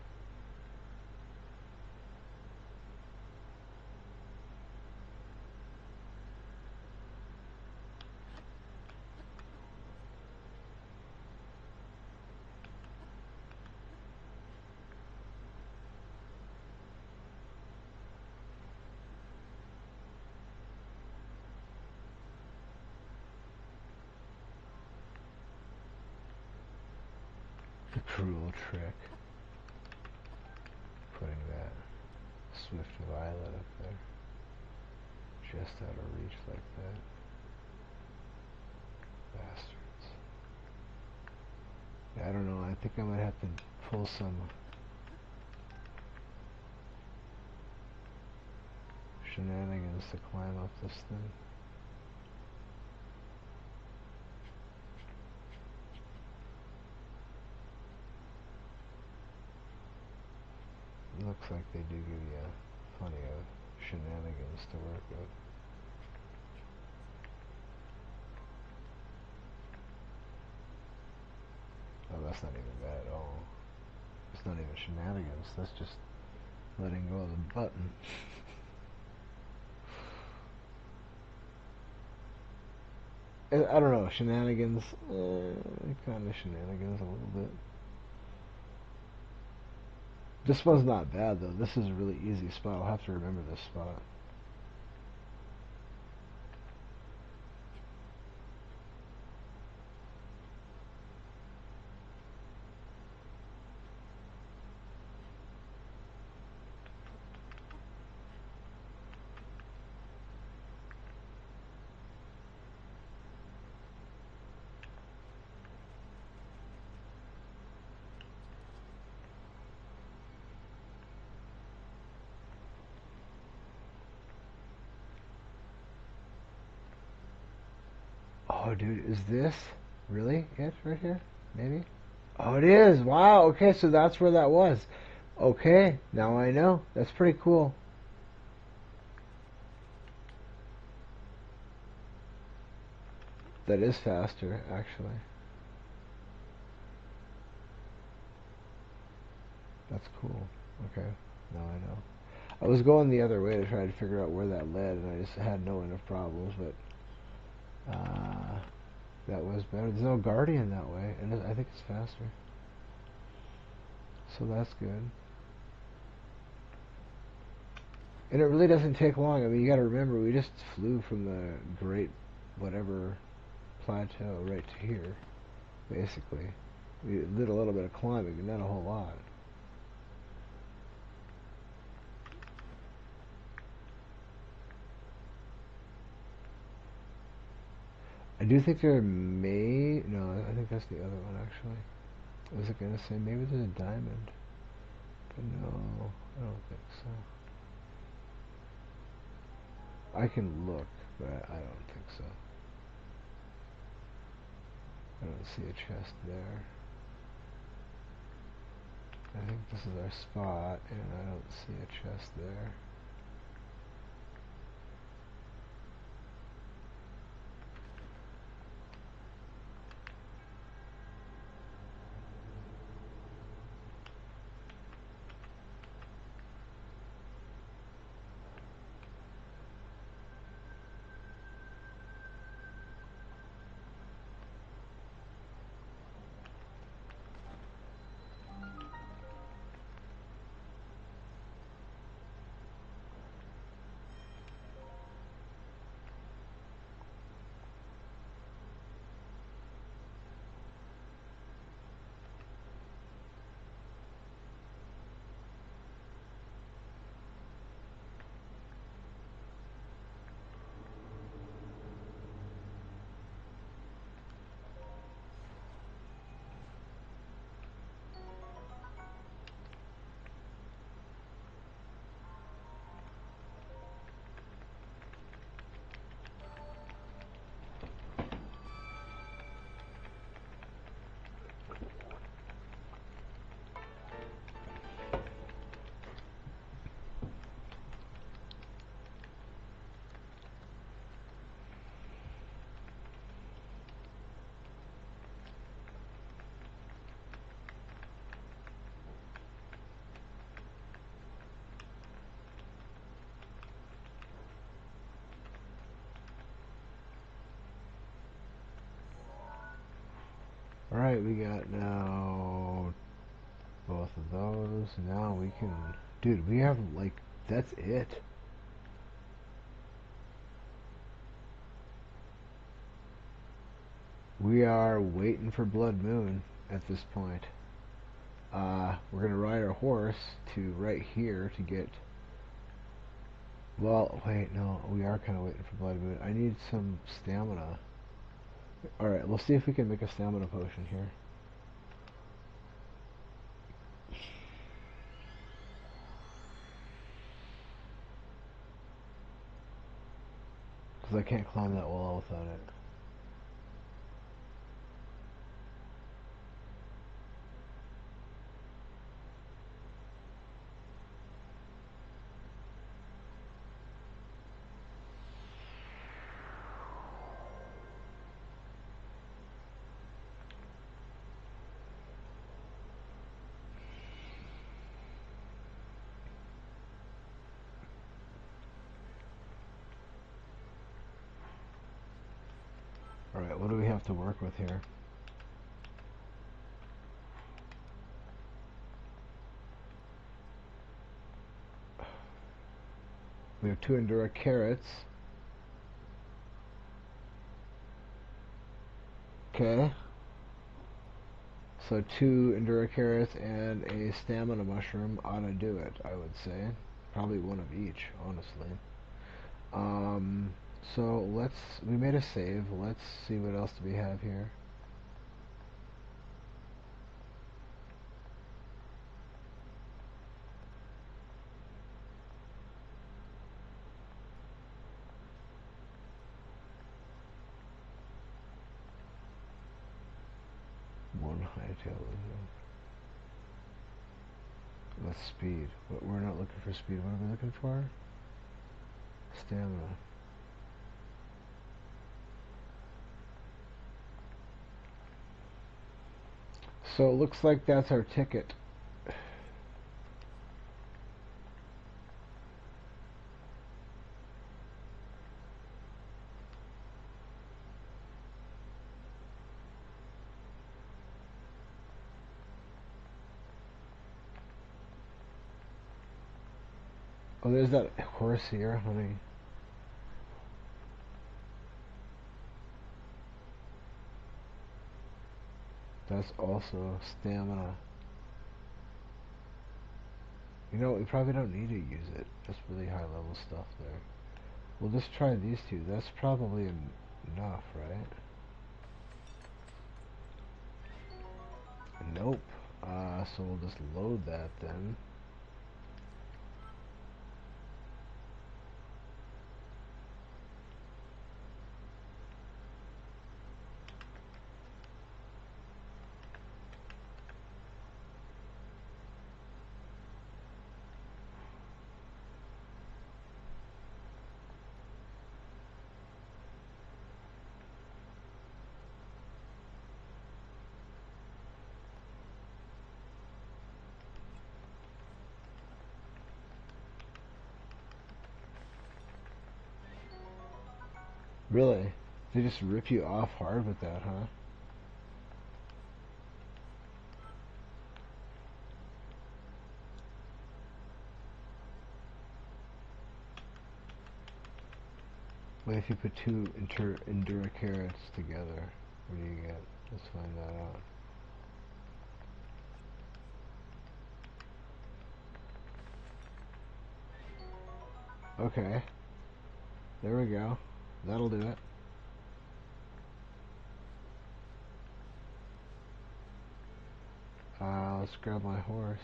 The cruel trick. Putting that swift violet up there. Just out of reach like that. Bastards. Yeah, I don't know. I think I might have to pull some shenanigans to climb up this thing. It looks like they do give you plenty of shenanigans to work with. Oh, that's not even bad at all. It's not even shenanigans. That's just letting go of the button. I don't know, shenanigans, kind of shenanigans a little bit. This one's not bad though. This is a really easy spot. I'll have to remember this spot. Oh, dude, is this really it right here? Maybe? Oh, it is. Wow. Okay, so that's where that was. Okay, now I know. That's pretty cool. That is faster, actually. That's cool. Okay, now I know. I was going the other way to try to figure out where that led, and I just had no enough problems, but that was better. There's no guardian that way, and I think it's faster. So that's good. And it really doesn't take long. I mean, you got to remember, we just flew from the Great whatever plateau right to here, basically. We did a little bit of climbing, but not a whole lot. I do think there may... No, I think that's the other one, actually. I was going to say, maybe there's a diamond. But no, I don't think so. I can look, but I don't think so. I don't see a chest there. I think this is our spot, and I don't see a chest there. Alright, we got now both of those. Now we can... Dude, we have, like, that's it. We are waiting for Blood Moon at this point. We're going to ride our horse to right here to get... Well, wait, no, we are kind of waiting for Blood Moon. I need some stamina. Alright, we'll see if we can make a stamina potion here. Because I can't climb that wall without it. Alright, what do we have to work with here? We have 2 Endura carrots. Okay. So 2 Endura carrots and a stamina mushroom ought to do it, I would say. Probably one of each, honestly. So we made a save. Let's see what else do we have here. One hightail. What's speed? We're not looking for speed. What are we looking for? Stamina. So it looks like that's our ticket. Oh, there's that horse here. Let me. That's also stamina. You know, we probably don't need to use it. That's really high level stuff there. We'll just try these two. That's probably enough, right? Nope. So we'll just load that then. Really? They just rip you off hard with that, huh? What if you put two Endura carrots together? What do you get? Let's find that out. Okay. There we go. That'll do it. Let's grab my horse.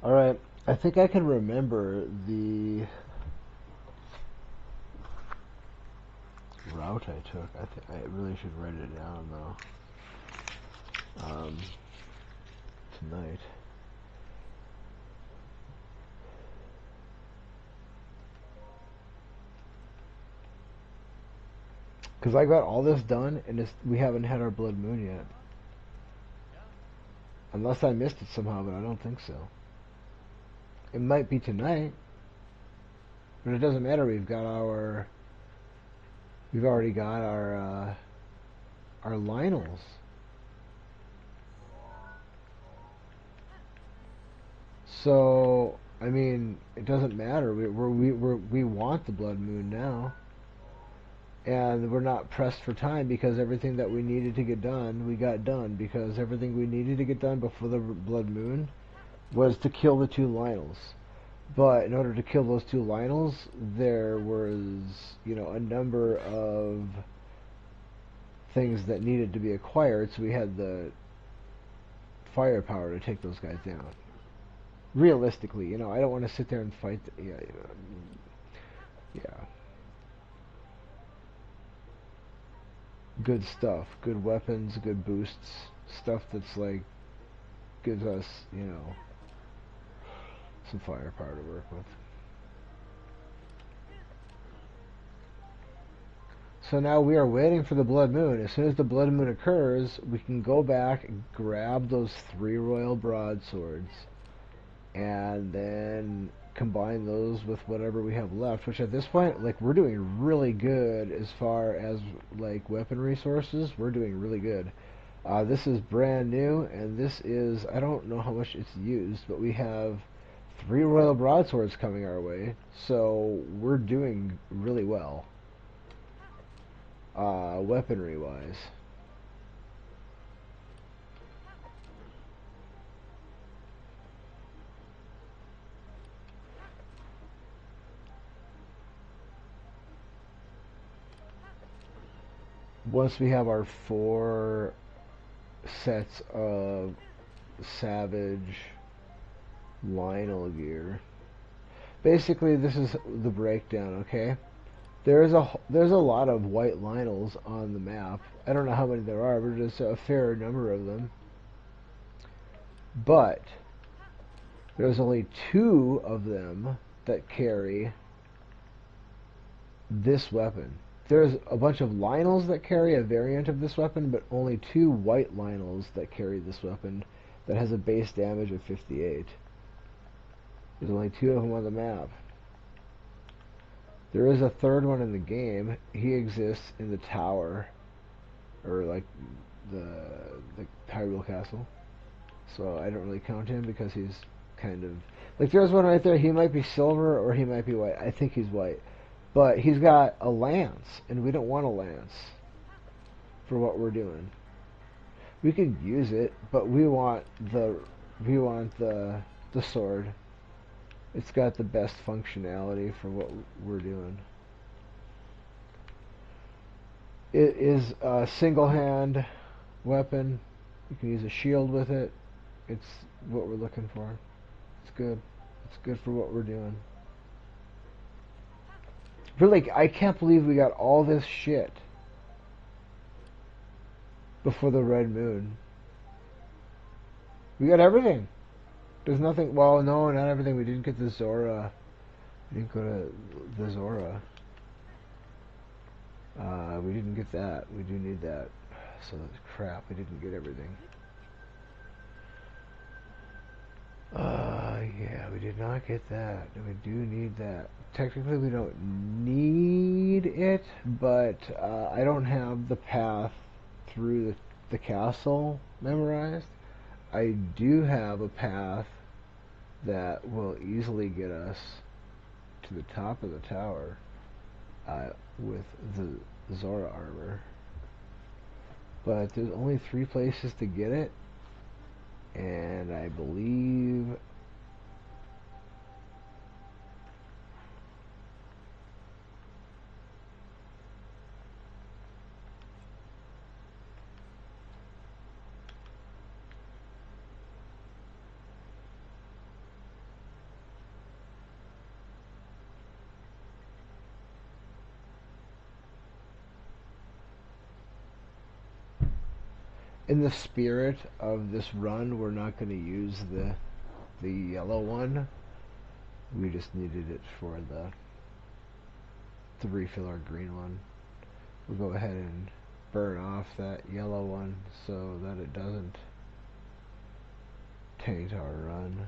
Alright, I think I can remember the route I took. I really should write it down though. Tonight. Because I got all this done and we haven't had our blood moon yet. Unless I missed it somehow, but I don't think so. It might be tonight, but it doesn't matter. We've already got our Lionels. So I mean, it doesn't matter. We want the blood moon now, and we're not pressed for time because everything that we needed to get done, we got done. Because everything we needed to get done before the blood moon was to kill the two Lionels. But in order to kill those two Lionels, there was, a number of things that needed to be acquired, so we had the firepower to take those guys down. Realistically, I don't want to sit there and fight. Yeah. Good stuff, good weapons, good boosts, stuff that's like gives us, some firepower to work with. So now we are waiting for the blood moon. As soon as the blood moon occurs, we can go back and grab those 3 royal broadswords and then combine those with whatever we have left, which at this point, like, we're doing really good as far as like weapon resources. We're doing really good. This is brand new, and this is, I don't know how much it's used, but we have 3 royal broadswords coming our way, so we're doing really well, weaponry wise. Once we have our 4 sets of savage Lionel gear, basically this is the breakdown. Okay, there's a lot of white Lionels on the map. I don't know how many there are, but there's a fair number of them. But there's only 2 of them that carry this weapon. There's a bunch of Lionels that carry a variant of this weapon, but only 2 white Lionels that carry this weapon that has a base damage of 58. There's only 2 of them on the map. There is a third one in the game. He exists in the tower, or like the the Hyrule Castle. So I don't really count him because he's kind of like there's one right there. He might be silver or he might be white. I think he's white, but he's got a lance, and we don't want a lance for what we're doing. We could use it, but we want the sword. It's got the best functionality for what we're doing. It is a single hand weapon. You can use a shield with it. It's what we're looking for. It's good. It's good for what we're doing. Really, I can't believe we got all this shit before the Red Moon. We got everything. There's nothing. Well, no, not everything. We didn't get the Zora. We didn't go to the Zora. We didn't get that. We do need that. So that's crap. We didn't get everything. Yeah, we did not get that. We do need that. Technically, we don't need it, but I don't have the path through the castle memorized. I do have a path that will easily get us to the top of the tower with the Zora armor. But there's only 3 places to get it, and I believe in the spirit of this run, we're not going to use the yellow one. We just needed it for to refill our green one. We'll go ahead and burn off that yellow one so that it doesn't taint our run.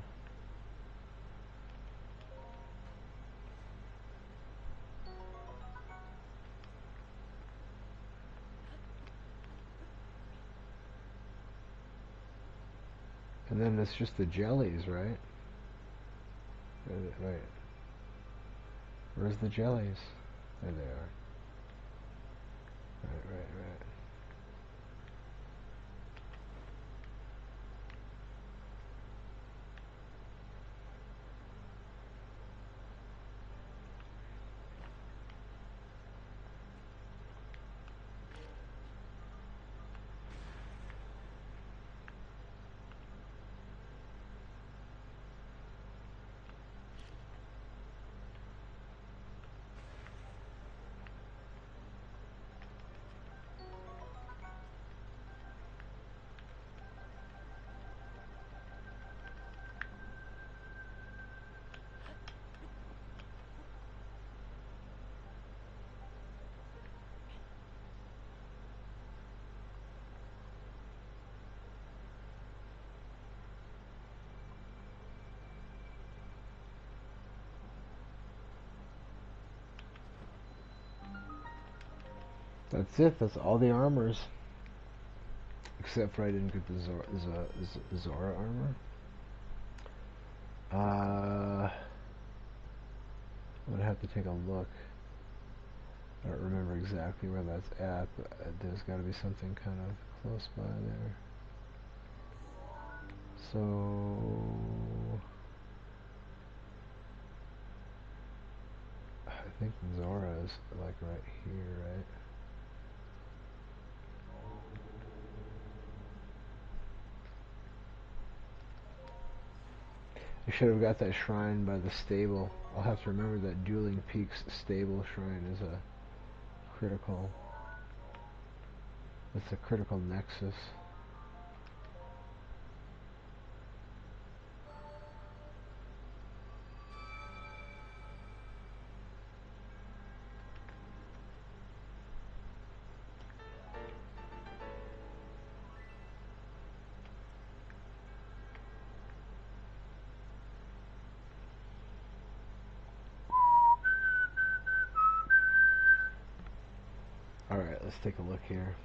And then it's just the jellies, right? Right. Where's the jellies? There they are. Right. That's it. That's all the armors. Except for I didn't get the Zora armor. I'm gonna have to take a look. I don't remember exactly where that's at, but there's got to be something kind of close by there. So I think Zora is like right here, right? I should have got that shrine by the stable. I'll have to remember that Dueling Peaks stable shrine is a critical. It's a critical nexus. let's take a look here.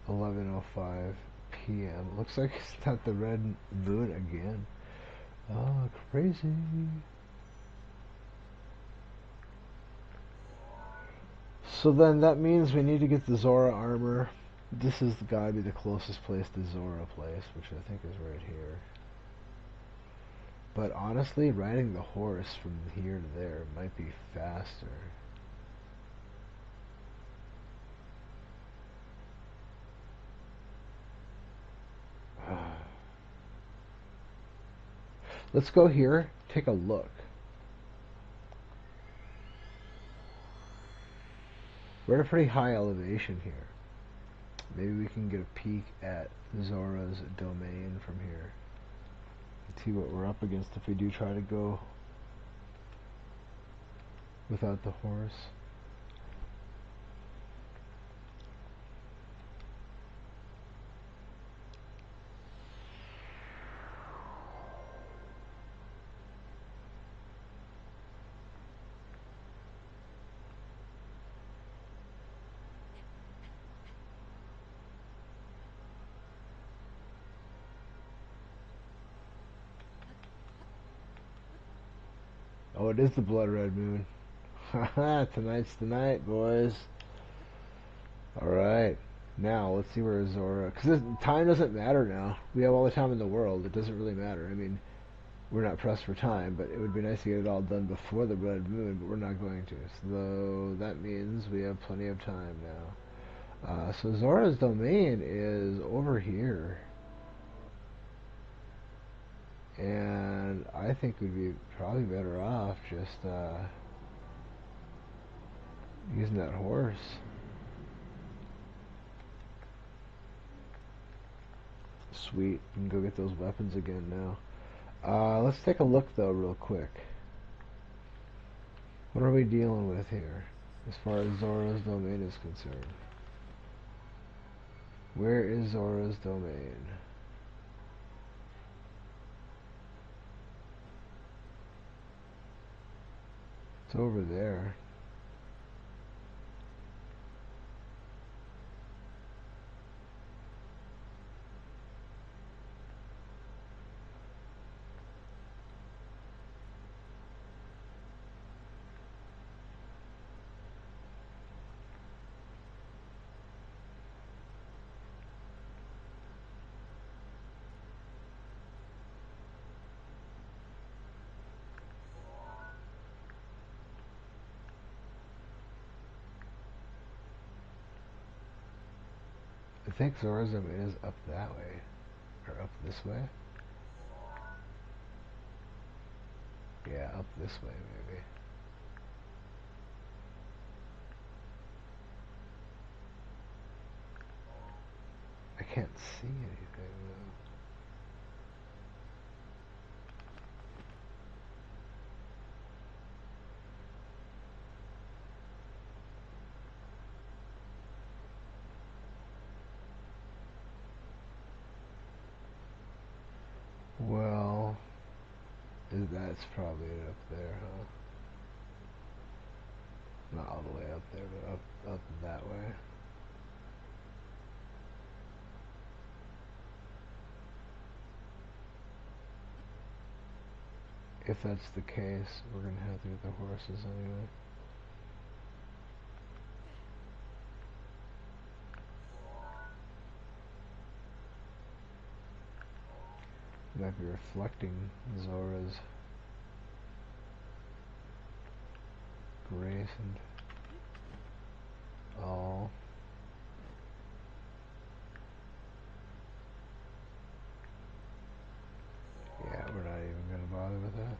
"11:05 p.m. Looks like it's not the red moon again. Oh, crazy. So then that means we need to get the Zora armor. This has gotta be the closest place to Zora place, which I think is right here. But honestly, riding the horse from here to there might be faster. Let's go here, take a look. We're at a pretty high elevation here. Maybe we can get a peek at Zora's domain from here. See what we're up against if we do try to go without the horse. Oh, it is the blood red moon. Haha, tonight's the night, boys. Alright. Now, let's see where Zora... Because time doesn't matter now. We have all the time in the world. It doesn't really matter. I mean, we're not pressed for time, but it would be nice to get it all done before the red moon, but we're not going to. So that means we have plenty of time now. So Zora's domain is over here. And I think we'd be probably better off just using that horse. Sweet. We can go get those weapons again now. Let's take a look though real quick. What are we dealing with here as far as Zora's domain is concerned? Where is Zora's domain? It's over there. I think Zora's domain is up that way. Or up this way? Yeah, up this way maybe. I can't see anything though. Well, that's probably it up there, huh? Not all the way up there, but up that way. If that's the case, we're gonna have to get the horses anyway. Might be reflecting Zora's grace and all. Yeah, we're not even gonna bother with that.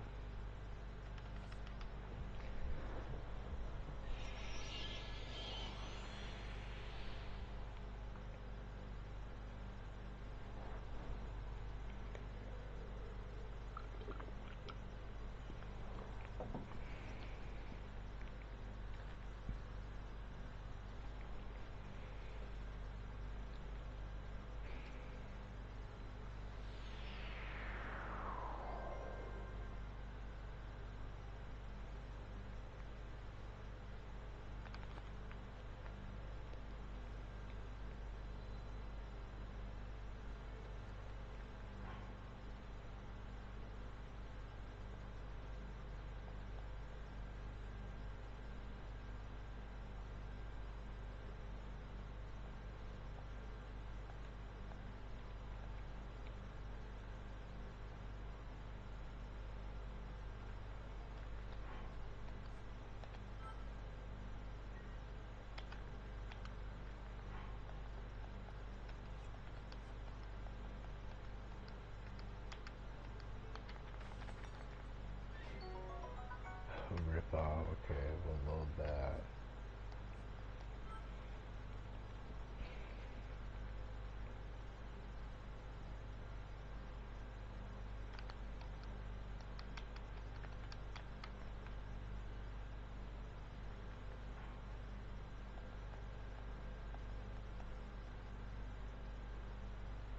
rip off. Okay, we'll load that.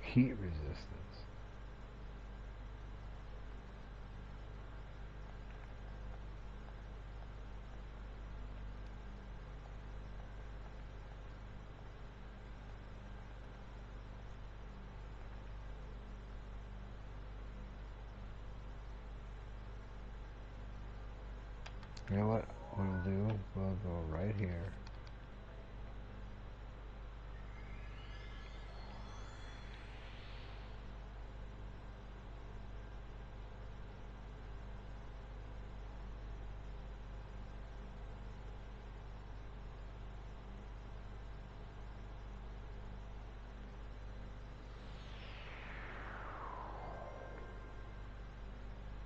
Heat resistance. You know what we'll do? We'll go right here.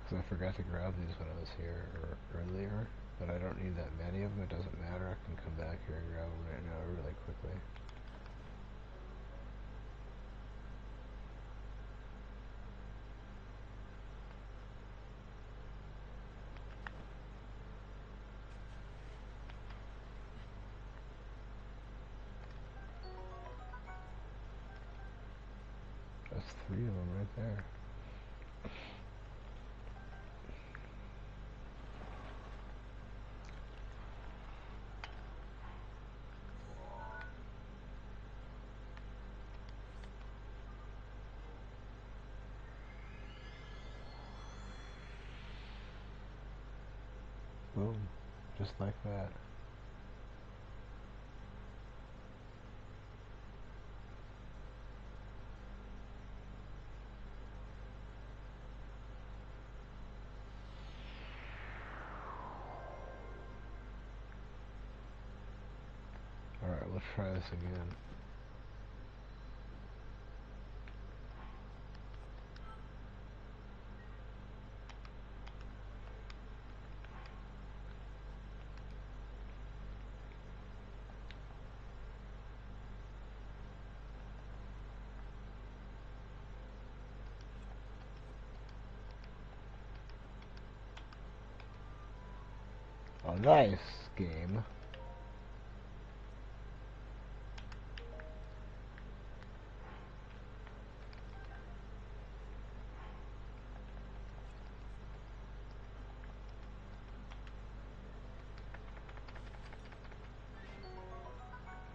Because I forgot to grab these when I was here earlier, but I don't need that many of them. It doesn't matter. I can come back here and grab them right now really quickly. That's 3 of them right there. Boom. Just like that. Alright, let's try this again. Oh, nice game.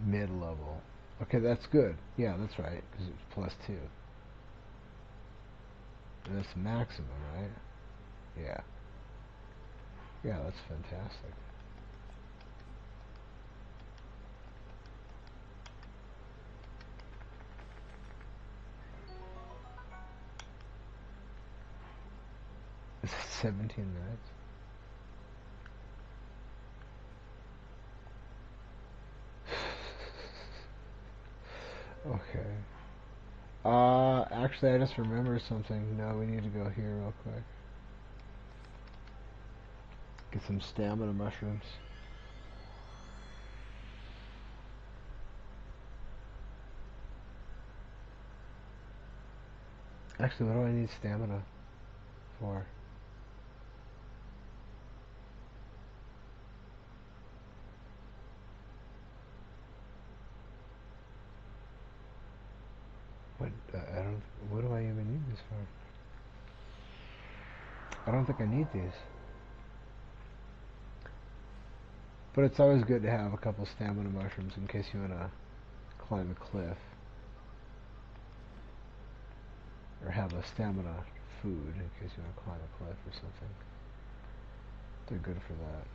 Mid-level. Okay, that's good. Yeah, that's right, because it's +2. And that's maximum, right? Yeah. Yeah, that's fantastic. Is it 17 minutes? Okay. Actually, I just remembered something. No, we need to go here real quick. Get some stamina mushrooms. Actually, what do I need stamina for? What? I don't. What do I even need this for? I don't think I need these. But it's always good to have a couple stamina mushrooms in case you want to climb a cliff. Or have a stamina food in case you want to climb a cliff or something. They're good for that.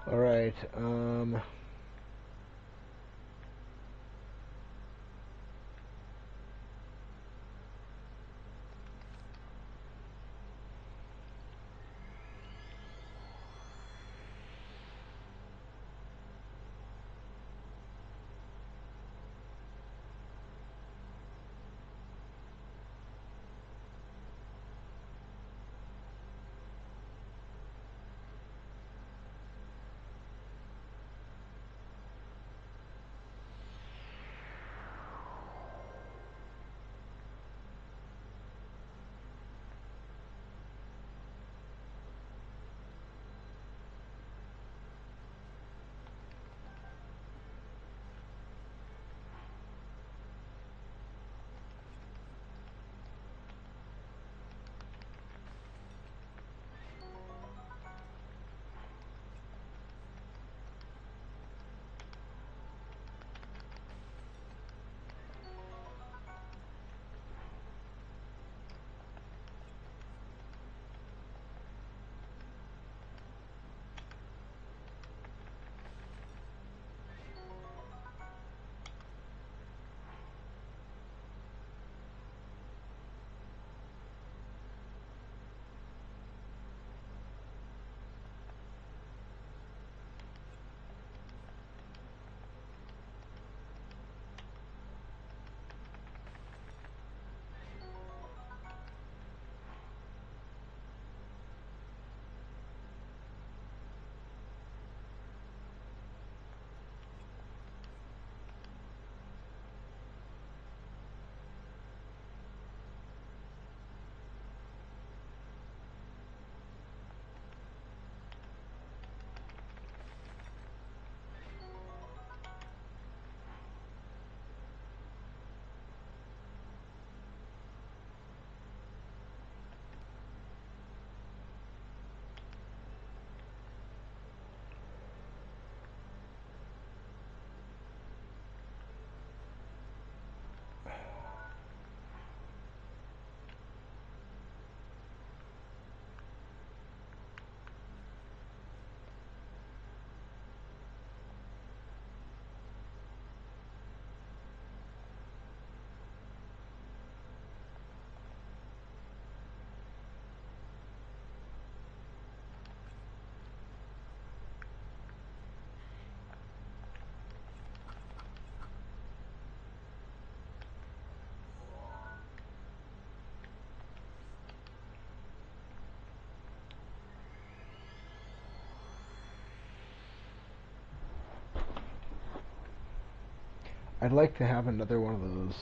All right. I'd like to have another one of those.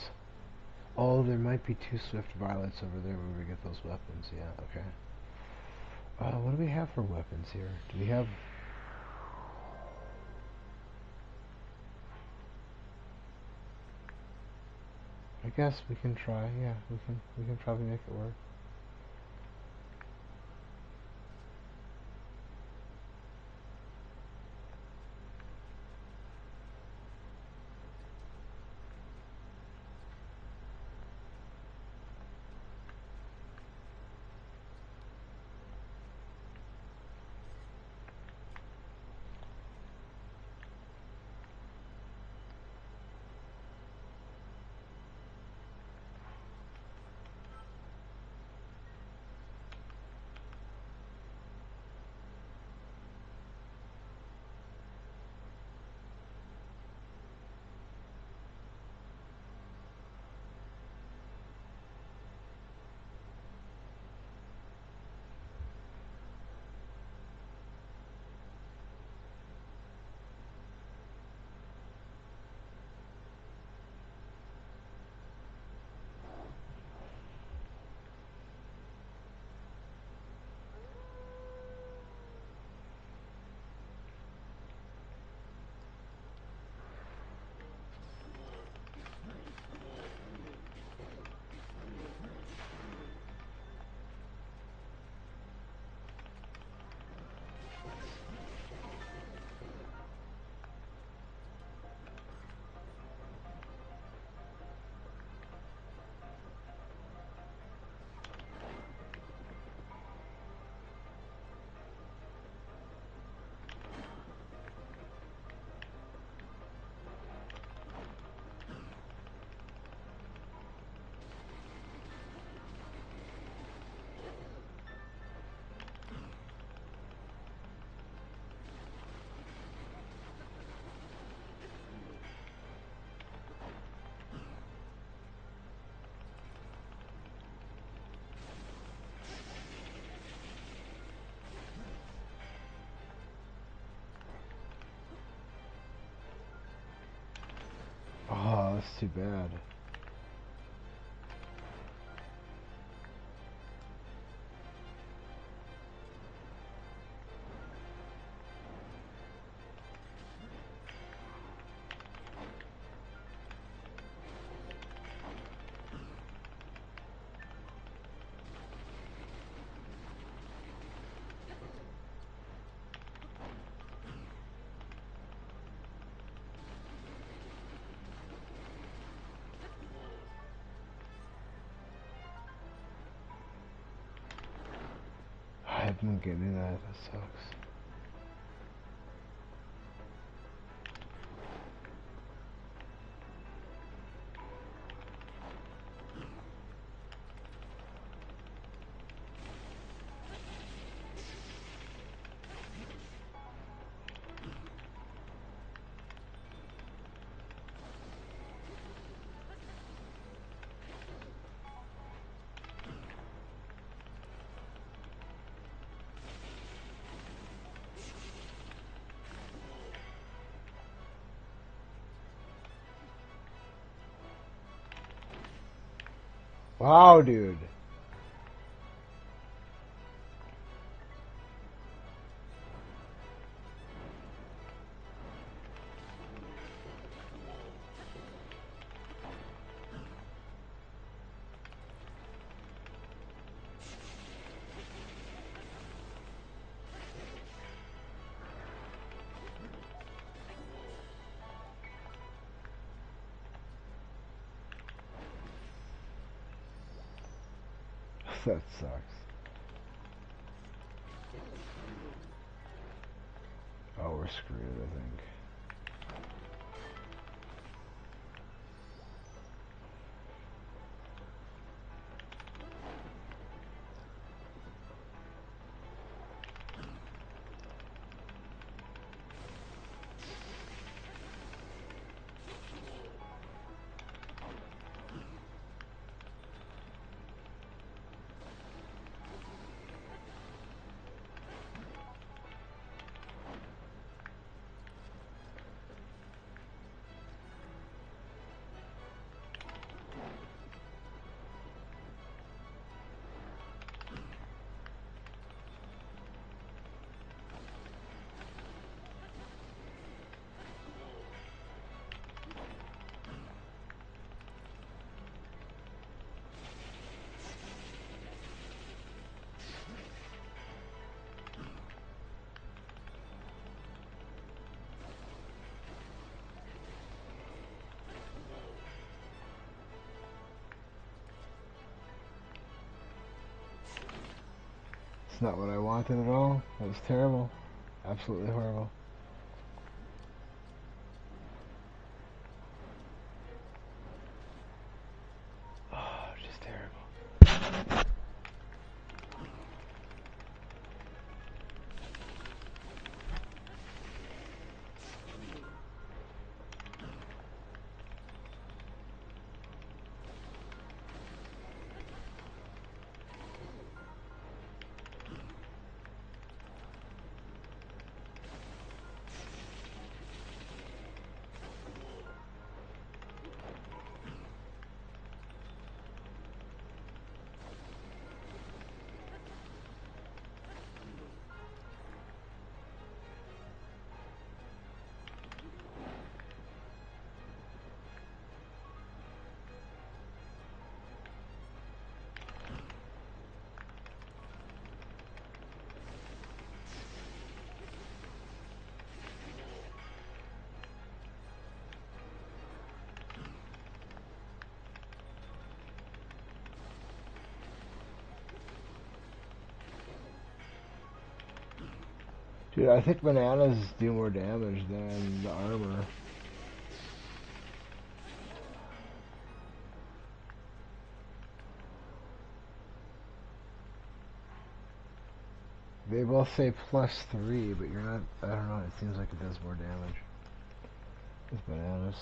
Oh, there might be two swift violets over there where we get those weapons. Yeah, okay. What do we have for weapons here? Do we have... I guess we can try. Yeah, we can probably make it work. that's too bad. I haven't been getting that. That sucks. Wow, dude. That sucks. Oh, we're screwed, I think. It's not what I wanted at all. That was terrible. Absolutely horrible. Oh, just terrible. Dude, I think bananas do more damage than the armor. They both say +3, but you're not. I don't know. It seems like it does more damage with bananas.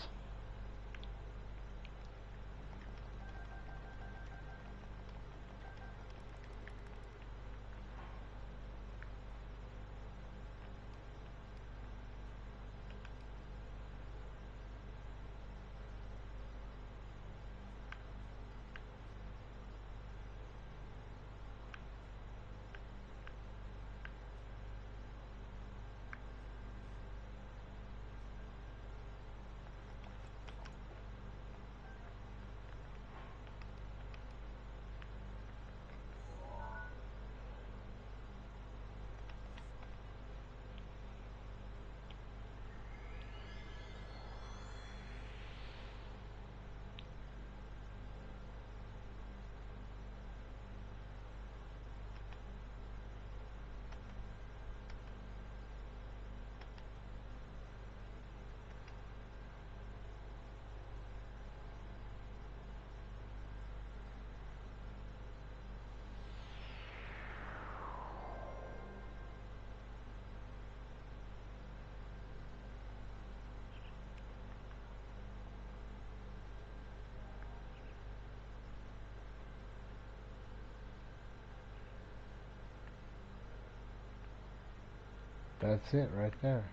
That's it right there.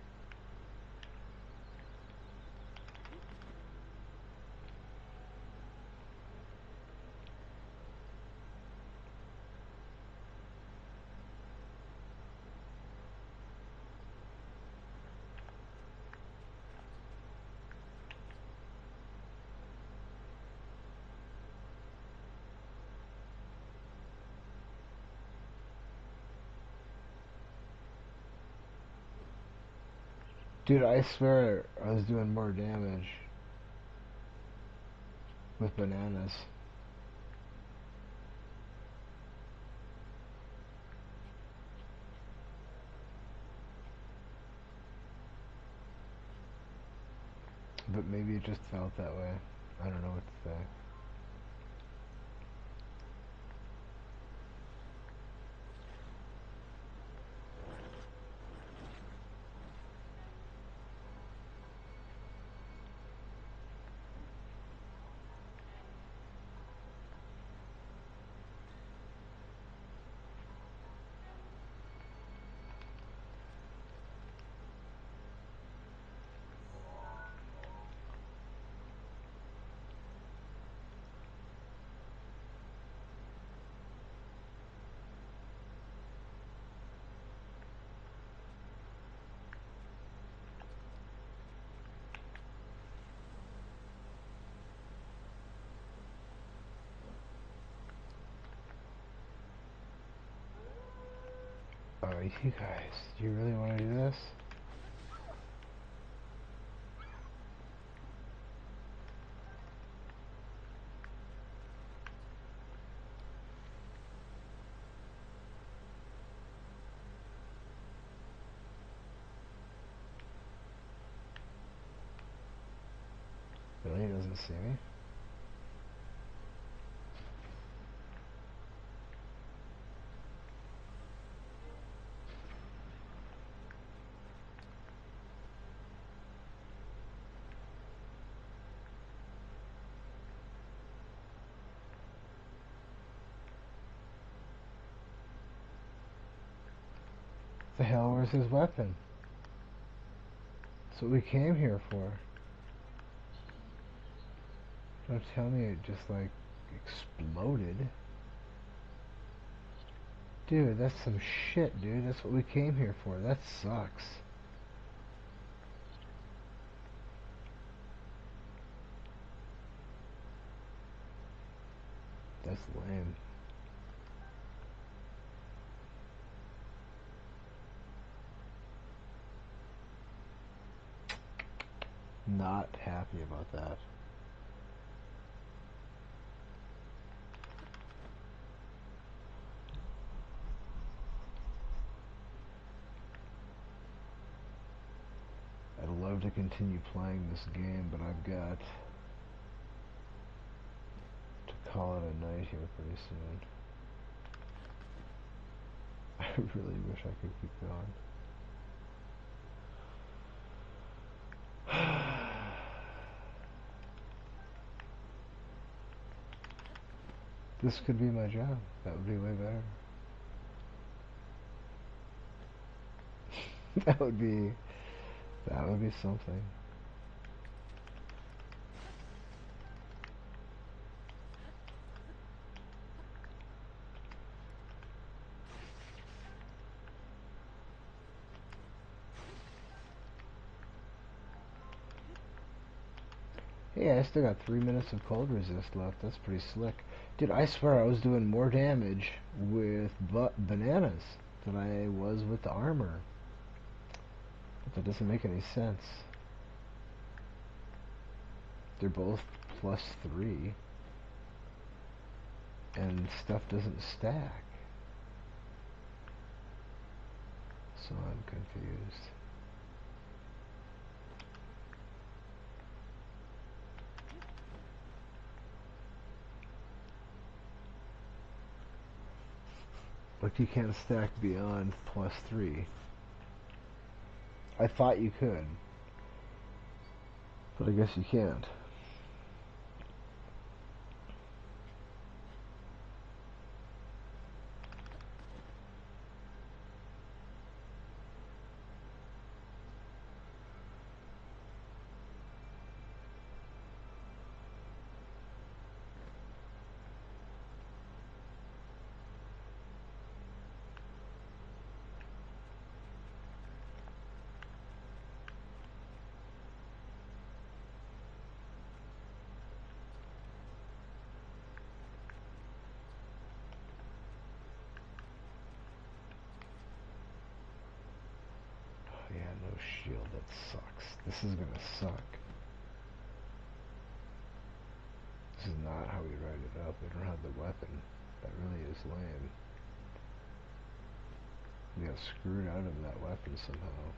Dude, I swear I was doing more damage with bananas. But maybe it just felt that way. I don't know what to say. Oh, you guys, do you really want to do this? Really? He doesn't see me? The hell was his weapon? That's what we came here for. Don't tell me it just like exploded. Dude, that's some shit, dude. That's what we came here for. That sucks. That's lame. Not happy about that. I'd love to continue playing this game, but I've got to call it a night here pretty soon. I really wish I could keep going. This could be my job. That would be way better. That would be something. Hey, I still got 3 minutes of cold resist left. That's pretty slick. Dude, I swear I was doing more damage with bananas than I was with the armor. But that doesn't make any sense. They're both +3. And stuff doesn't stack. So I'm confused. Like you can't stack beyond +3. I thought you could, but I guess you can't. shield, that sucks. This is gonna suck. This is not how we write it up. We don't have the weapon. That really is lame. We got screwed out of that weapon somehow.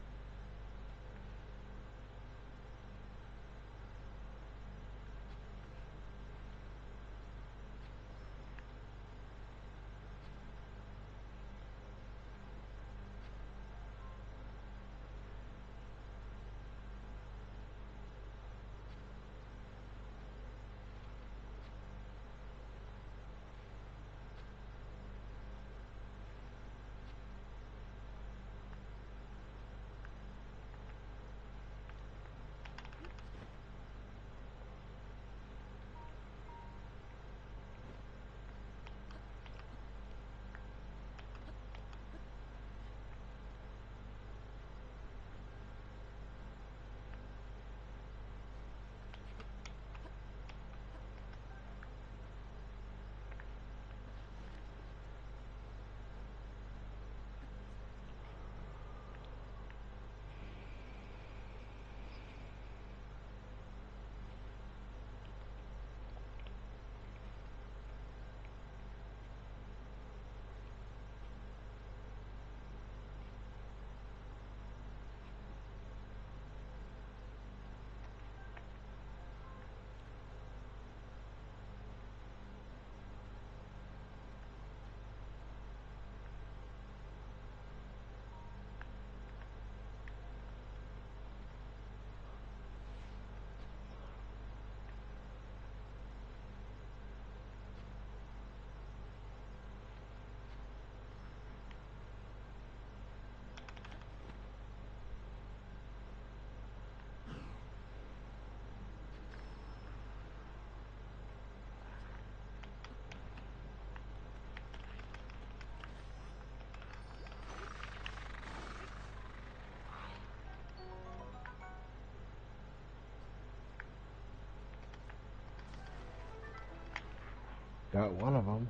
Got one of them.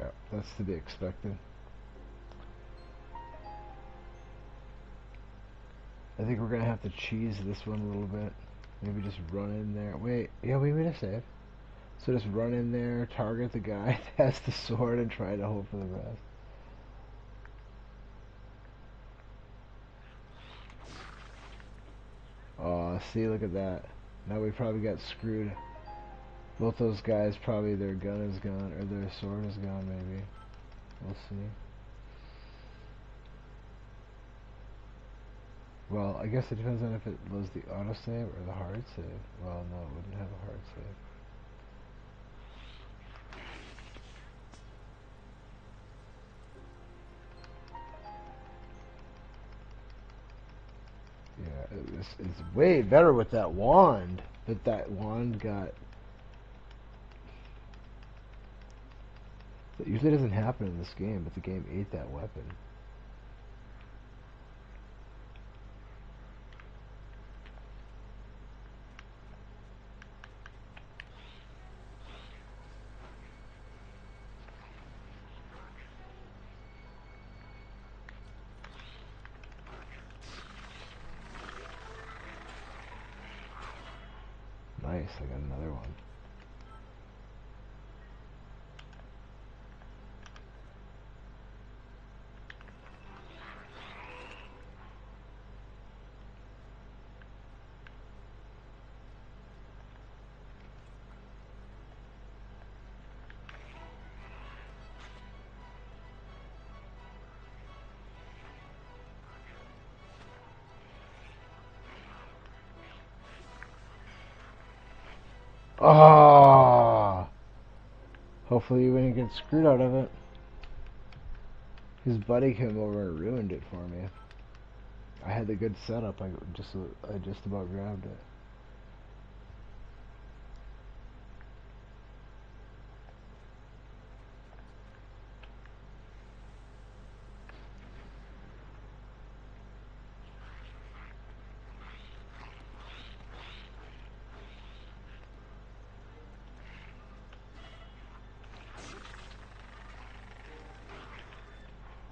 Yeah, that's to be expected. I think we're gonna have to cheese this one a little bit. Maybe just run in there. Wait, yeah, we made a save. So just run in there, target the guy that has the sword, and try to hope for the best. Oh, see, look at that. Now we probably got screwed. Both those guys, probably their gun is gone, or their sword is gone, maybe. We'll see. Well, I guess it depends on if it was the autosave or the hard save. Well, no, it wouldn't have a hard save. Yeah, it's way better with that wand. But that wand got... That usually doesn't happen in this game, but the game ate that weapon. Nice, I got another one. Ah! Hopefully you wouldn't get screwed out of it. His buddy came over and ruined it for me. I had the good setup. I just about grabbed it.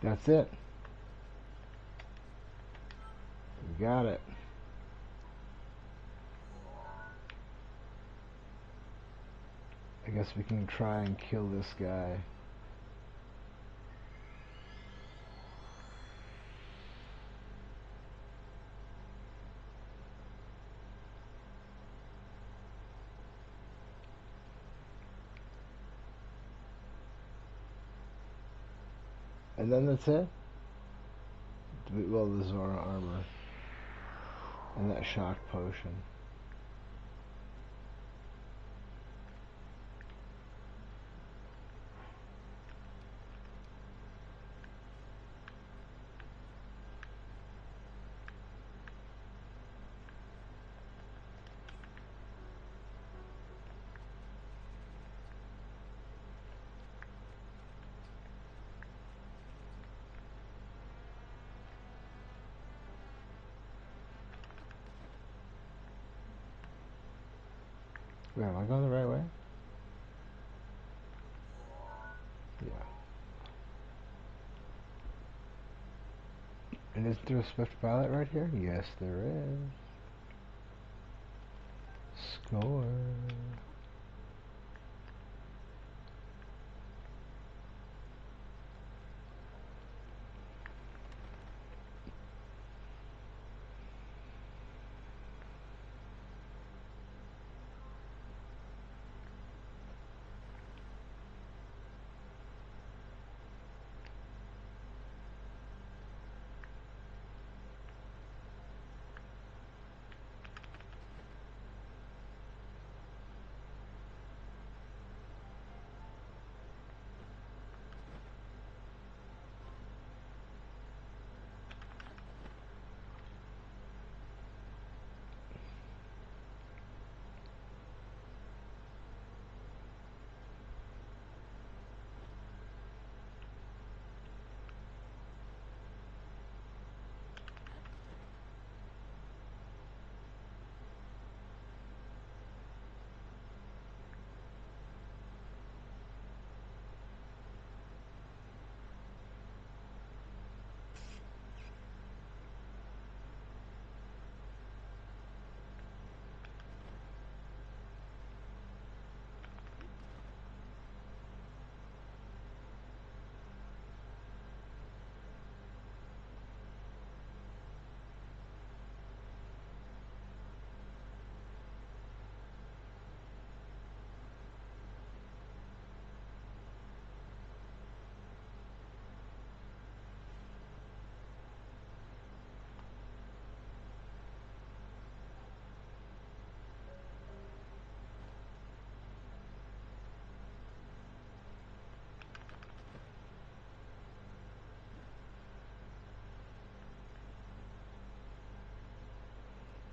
That's it. We got it. I guess we can try and kill this guy. And then that's it? Well, this is our armor. And that shock potion. Wait, am I going the right way? Yeah. And isn't there a swift pilot right here? Yes, there is. Score.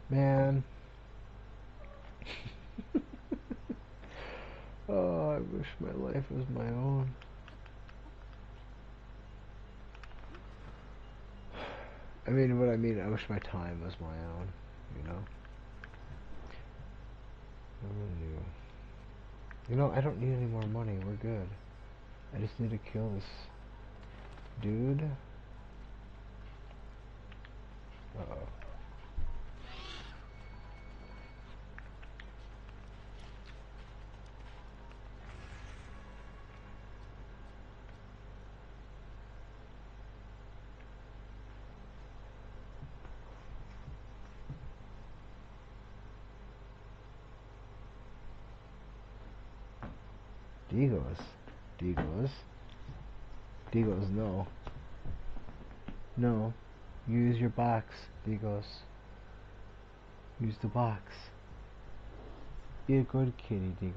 Man. Oh, I wish my life was my own. I mean, what I mean, I wish my time was my own, you know? I really do. You know, I don't need any more money, we're good. I just need to kill this dude. Uh-oh. Digos. Digos. Digos, no. No. Use your box, Digos. Use the box. Be a good kitty, Digos.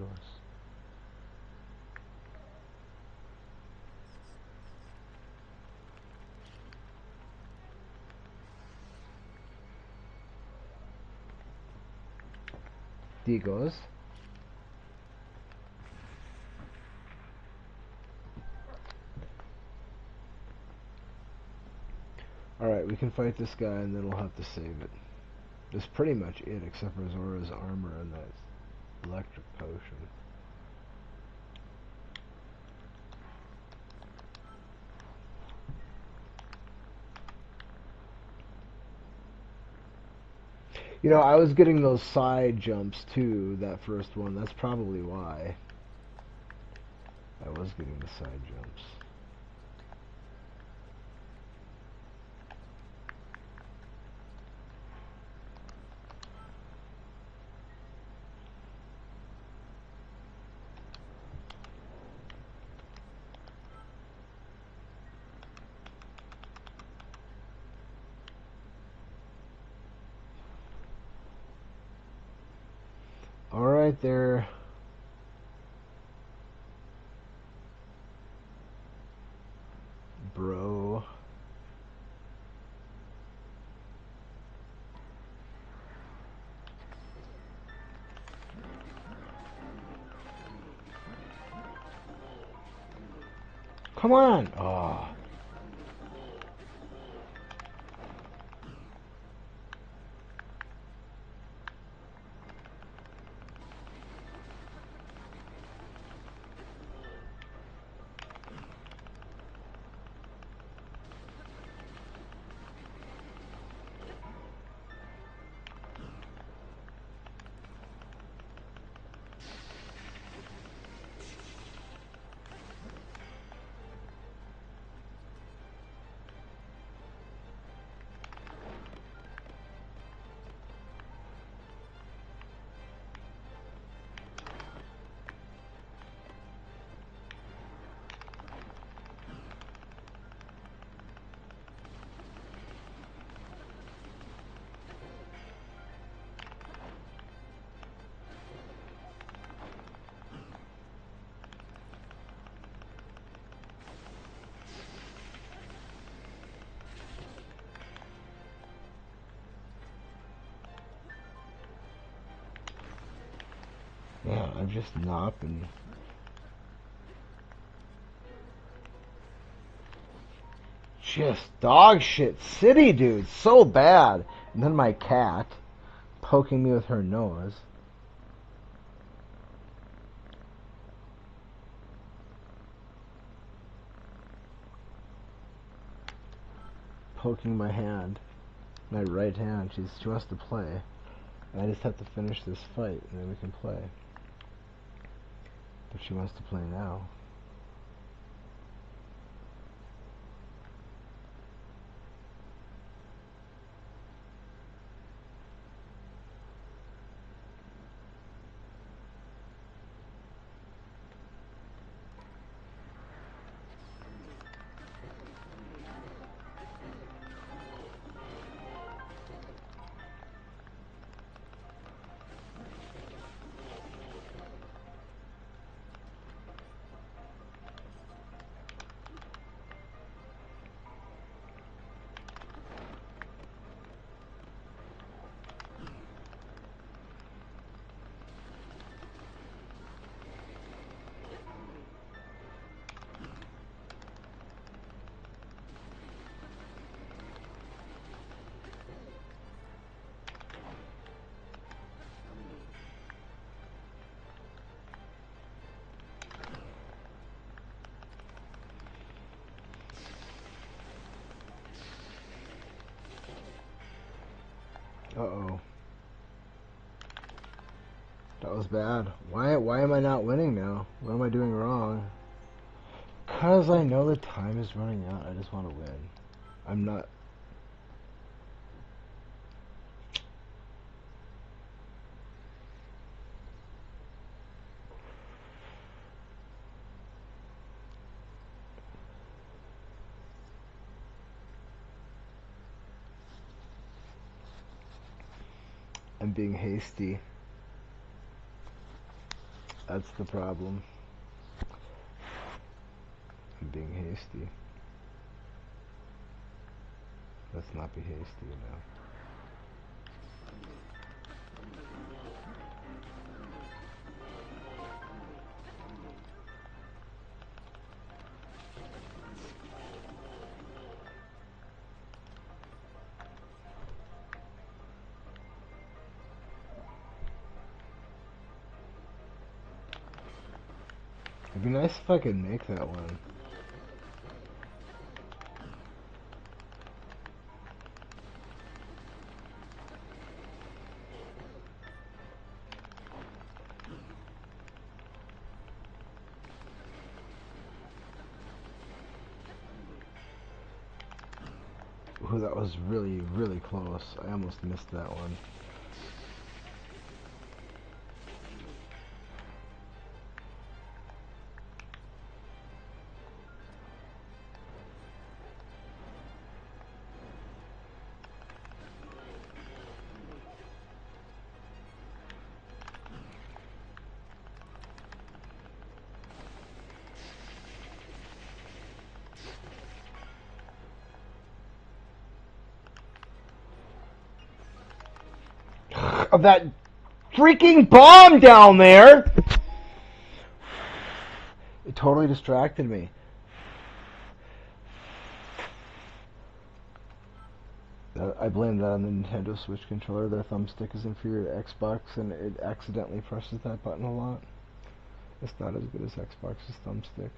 Digos. Alright, we can fight this guy and then we'll have to save it. That's pretty much it, except for Zora's armor and that electric potion. You know, I was getting those side jumps too, that first one. That's probably why. I was getting the side jumps. Alright there. Bro. Come on! Oh. Yeah, I've just not been... Just dog shit city, dude. So bad. And then my cat poking me with her nose. Poking my hand. My right hand. She wants to play. And I just have to finish this fight and then we can play. But she wants to play now. Uh-oh. That was bad. Why am I not winning now? What am I doing wrong? 'Cause I know the time is running out. I just want to win. I'm not... I'm being hasty. That's the problem. I'm being hasty. Let's not be hasty now. It'd be nice if I could make that one. Ooh, that was really, really close. I almost missed that one. Of that freaking bomb down there! It totally distracted me. I blame that on the Nintendo Switch controller. Their thumbstick is inferior to Xbox, and it accidentally presses that button a lot. It's not as good as Xbox's thumbstick.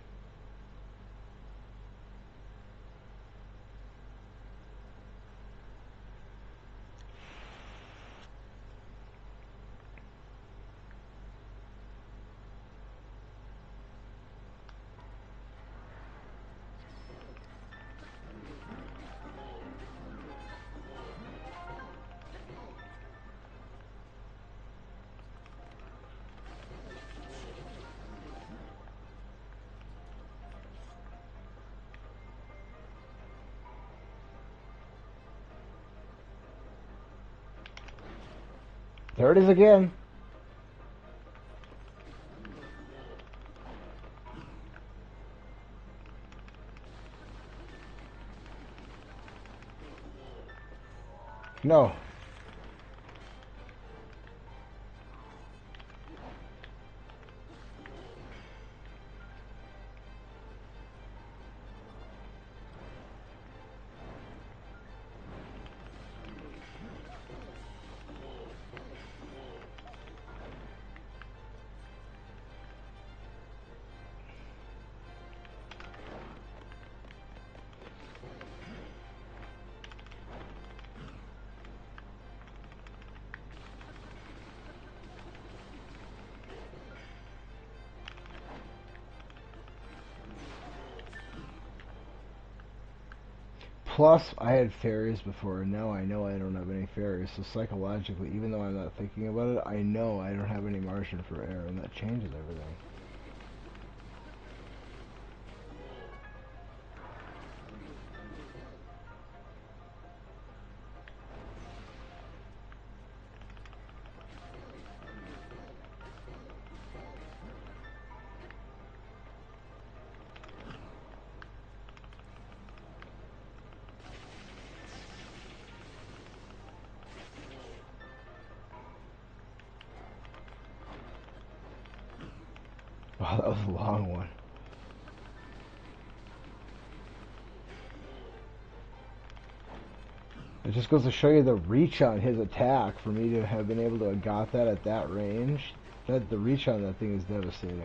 There it is again. No. Plus, I had fairies before, and now I know I don't have any fairies. So psychologically, even though I'm not thinking about it, I know I don't have any margin for error, and that changes everything. Wow, that was a long one. It just goes to show you the reach on his attack. For me to have been able to have got that at that range, that the reach on that thing is devastating.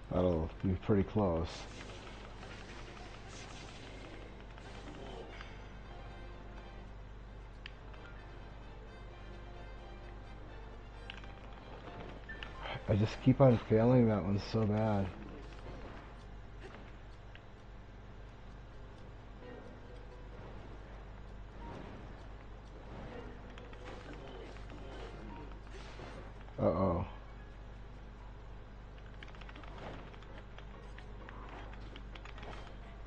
That'll be pretty close. I just keep on failing that one so bad. Uh-oh.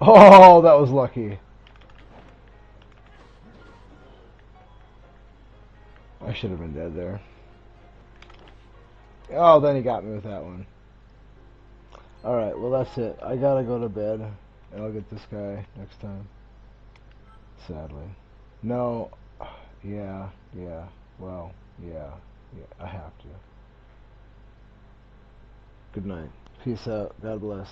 Oh, that was lucky. I should have been dead there. Oh, then he got me with that one. Alright, well that's it. I gotta go to bed, and I'll get this guy next time. Sadly. No. Yeah. Well, yeah. I have to. Good night. Peace out. God bless.